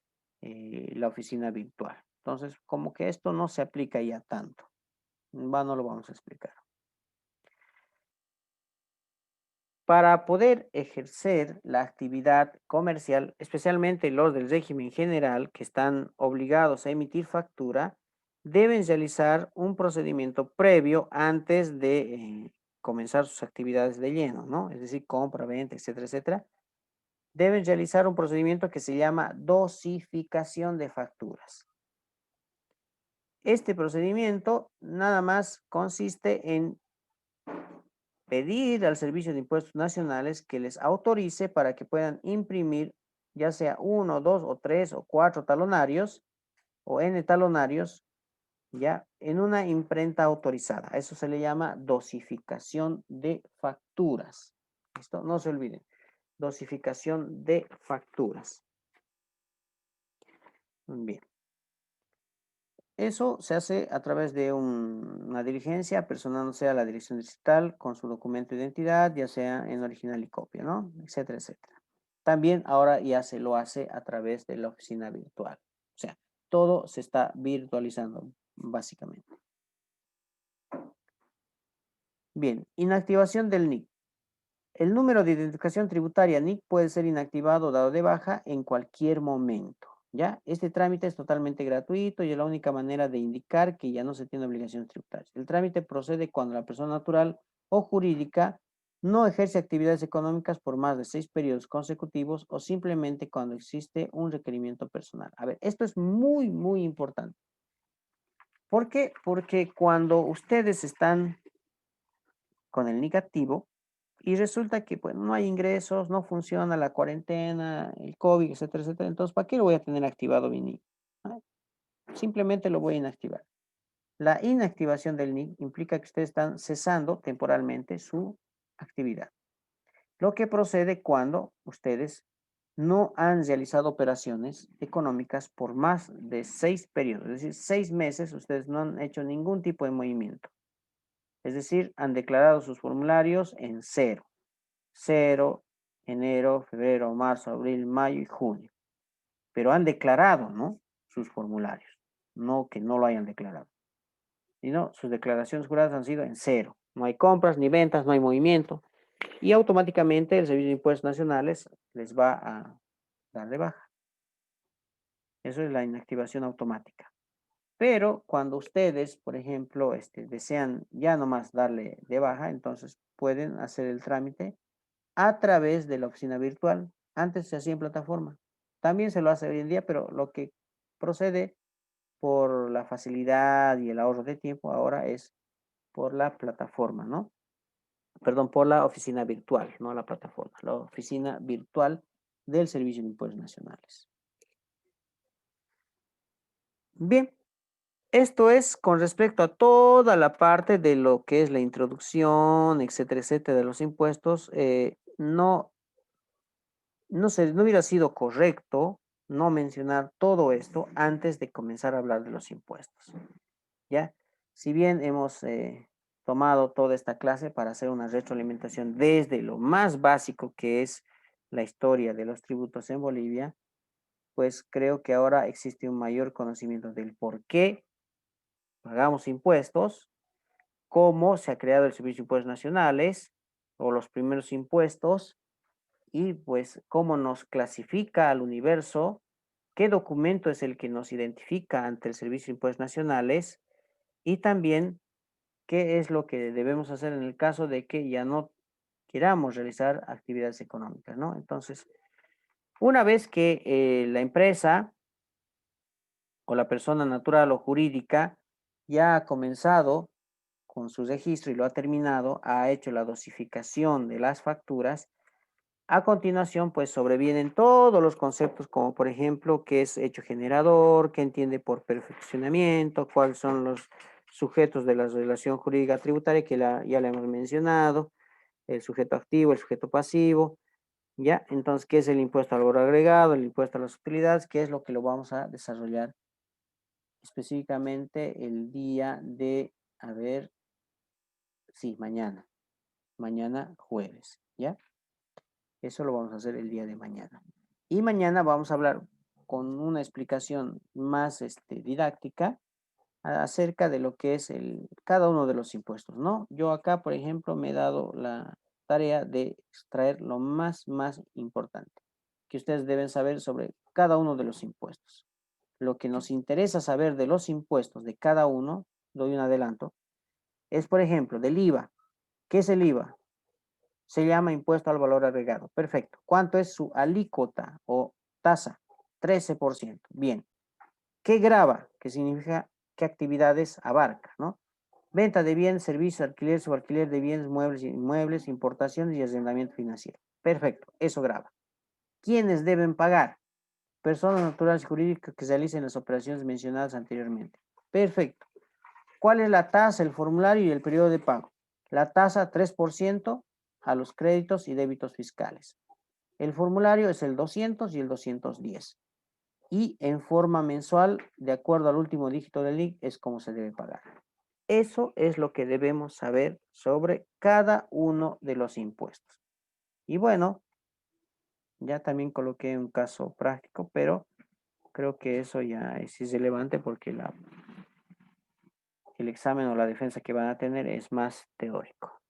la oficina virtual. Entonces, como que esto no se aplica ya tanto. No lo vamos a explicar. Para poder ejercer la actividad comercial, especialmente los del régimen general que están obligados a emitir factura, deben realizar un procedimiento previo antes de comenzar sus actividades de lleno, ¿no? Es decir, compra, venta, etcétera, etcétera. Deben realizar un procedimiento que se llama dosificación de facturas. Este procedimiento nada más consiste en pedir al Servicio de Impuestos Nacionales que les autorice para que puedan imprimir ya sea uno, dos o tres o cuatro talonarios o N talonarios ya en una imprenta autorizada. Eso se le llama dosificación de facturas. ¿Listo? No se olviden. Dosificación de facturas. Bien. Eso se hace a través de una diligencia, personándose a la dirección digital con su documento de identidad, ya sea en original y copia, ¿no? Etcétera, etcétera. También ahora ya se lo hace a través de la oficina virtual. O sea, todo se está virtualizando, básicamente. Bien, inactivación del NIC. El número de identificación tributaria NIC puede ser inactivado o dado de baja en cualquier momento. ¿Ya? Este trámite es totalmente gratuito y es la única manera de indicar que ya no se tiene obligaciones tributarias. El trámite procede cuando la persona natural o jurídica no ejerce actividades económicas por más de 6 periodos consecutivos o simplemente cuando existe un requerimiento personal. A ver, esto es muy, muy importante. ¿Por qué? Porque cuando ustedes están con el NIC activo, y resulta que pues, no hay ingresos, no funciona la cuarentena, el COVID, etcétera, etcétera. Entonces, ¿para qué lo voy a tener activado mi NIC? ¿Ah? Simplemente lo voy a inactivar. La inactivación del NIC implica que ustedes están cesando temporalmente su actividad. Lo que procede cuando ustedes no han realizado operaciones económicas por más de 6 periodos, es decir, 6 meses, ustedes no han hecho ningún tipo de movimiento. Es decir, han declarado sus formularios en cero. Cero, enero, febrero, marzo, abril, mayo y junio. Pero han declarado, ¿no? Sus formularios. No que no lo hayan declarado. Sino sus declaraciones juradas han sido en cero. No hay compras ni ventas, no hay movimiento. Y automáticamente el Servicio de Impuestos Nacionales les va a dar de baja. Eso es la inactivación automática. Pero cuando ustedes, por ejemplo, desean ya nomás darle de baja, entonces pueden hacer el trámite a través de la oficina virtual. Antes se hacía en plataforma. También se lo hace hoy en día, pero lo que procede por la facilidad y el ahorro de tiempo ahora es por la plataforma, ¿no? Perdón, por la oficina virtual, no la plataforma, la oficina virtual del Servicio de Impuestos Nacionales. Bien, esto es con respecto a toda la parte de lo que es la introducción, etcétera, etcétera, de los impuestos. No hubiera sido correcto no mencionar todo esto antes de comenzar a hablar de los impuestos, ¿ya? Si bien hemos tomado toda esta clase para hacer una retroalimentación desde lo más básico que es la historia de los tributos en Bolivia, pues creo que ahora existe un mayor conocimiento del por qué pagamos impuestos, cómo se ha creado el Servicio de Impuestos Nacionales o los primeros impuestos, y pues cómo nos clasifica al universo, qué documento es el que nos identifica ante el Servicio de Impuestos Nacionales y también qué es lo que debemos hacer en el caso de que ya no queramos realizar actividades económicas, ¿no? Entonces, una vez que la empresa o la persona natural o jurídica ya ha comenzado con su registro y lo ha terminado, ha hecho la dosificación de las facturas. A continuación, pues sobrevienen todos los conceptos, como por ejemplo, qué es hecho generador, qué entiende por perfeccionamiento, cuáles son los sujetos de la relación jurídica tributaria, que ya la hemos mencionado, el sujeto activo, el sujeto pasivo, ¿ya? Entonces, ¿qué es el impuesto al valor agregado, el impuesto a las utilidades? ¿Qué es lo que lo vamos a desarrollar específicamente el día de, a ver, sí, mañana jueves, ¿ya? Eso lo vamos a hacer el día de mañana. Y mañana vamos a hablar con una explicación más didáctica acerca de lo que es cada uno de los impuestos, ¿no? Yo acá, por ejemplo, me he dado la tarea de extraer lo más importante que ustedes deben saber sobre cada uno de los impuestos. Lo que nos interesa saber de los impuestos de cada uno, doy un adelanto, es, por ejemplo, del IVA. ¿Qué es el IVA? Se llama impuesto al valor agregado. Perfecto. ¿Cuánto es su alícuota o tasa? 13%. Bien. ¿Qué grava? ¿Qué significa qué actividades abarca, ¿no? Venta de bienes, servicios, alquiler, subalquiler de bienes, muebles, inmuebles, importaciones y arrendamiento financiero. Perfecto. Eso grava. ¿Quiénes deben pagar? Personas naturales y jurídicas que realicen las operaciones mencionadas anteriormente. Perfecto. ¿Cuál es la tasa, el formulario y el periodo de pago? La tasa 3% a los créditos y débitos fiscales. El formulario es el 200 y el 210. Y en forma mensual, de acuerdo al último dígito del NIC, es como se debe pagar. Eso es lo que debemos saber sobre cada uno de los impuestos. Y bueno, ya también coloqué un caso práctico, pero creo que eso ya es irrelevante porque el examen o la defensa que van a tener es más teórico.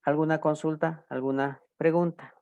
¿Alguna consulta? ¿Alguna pregunta?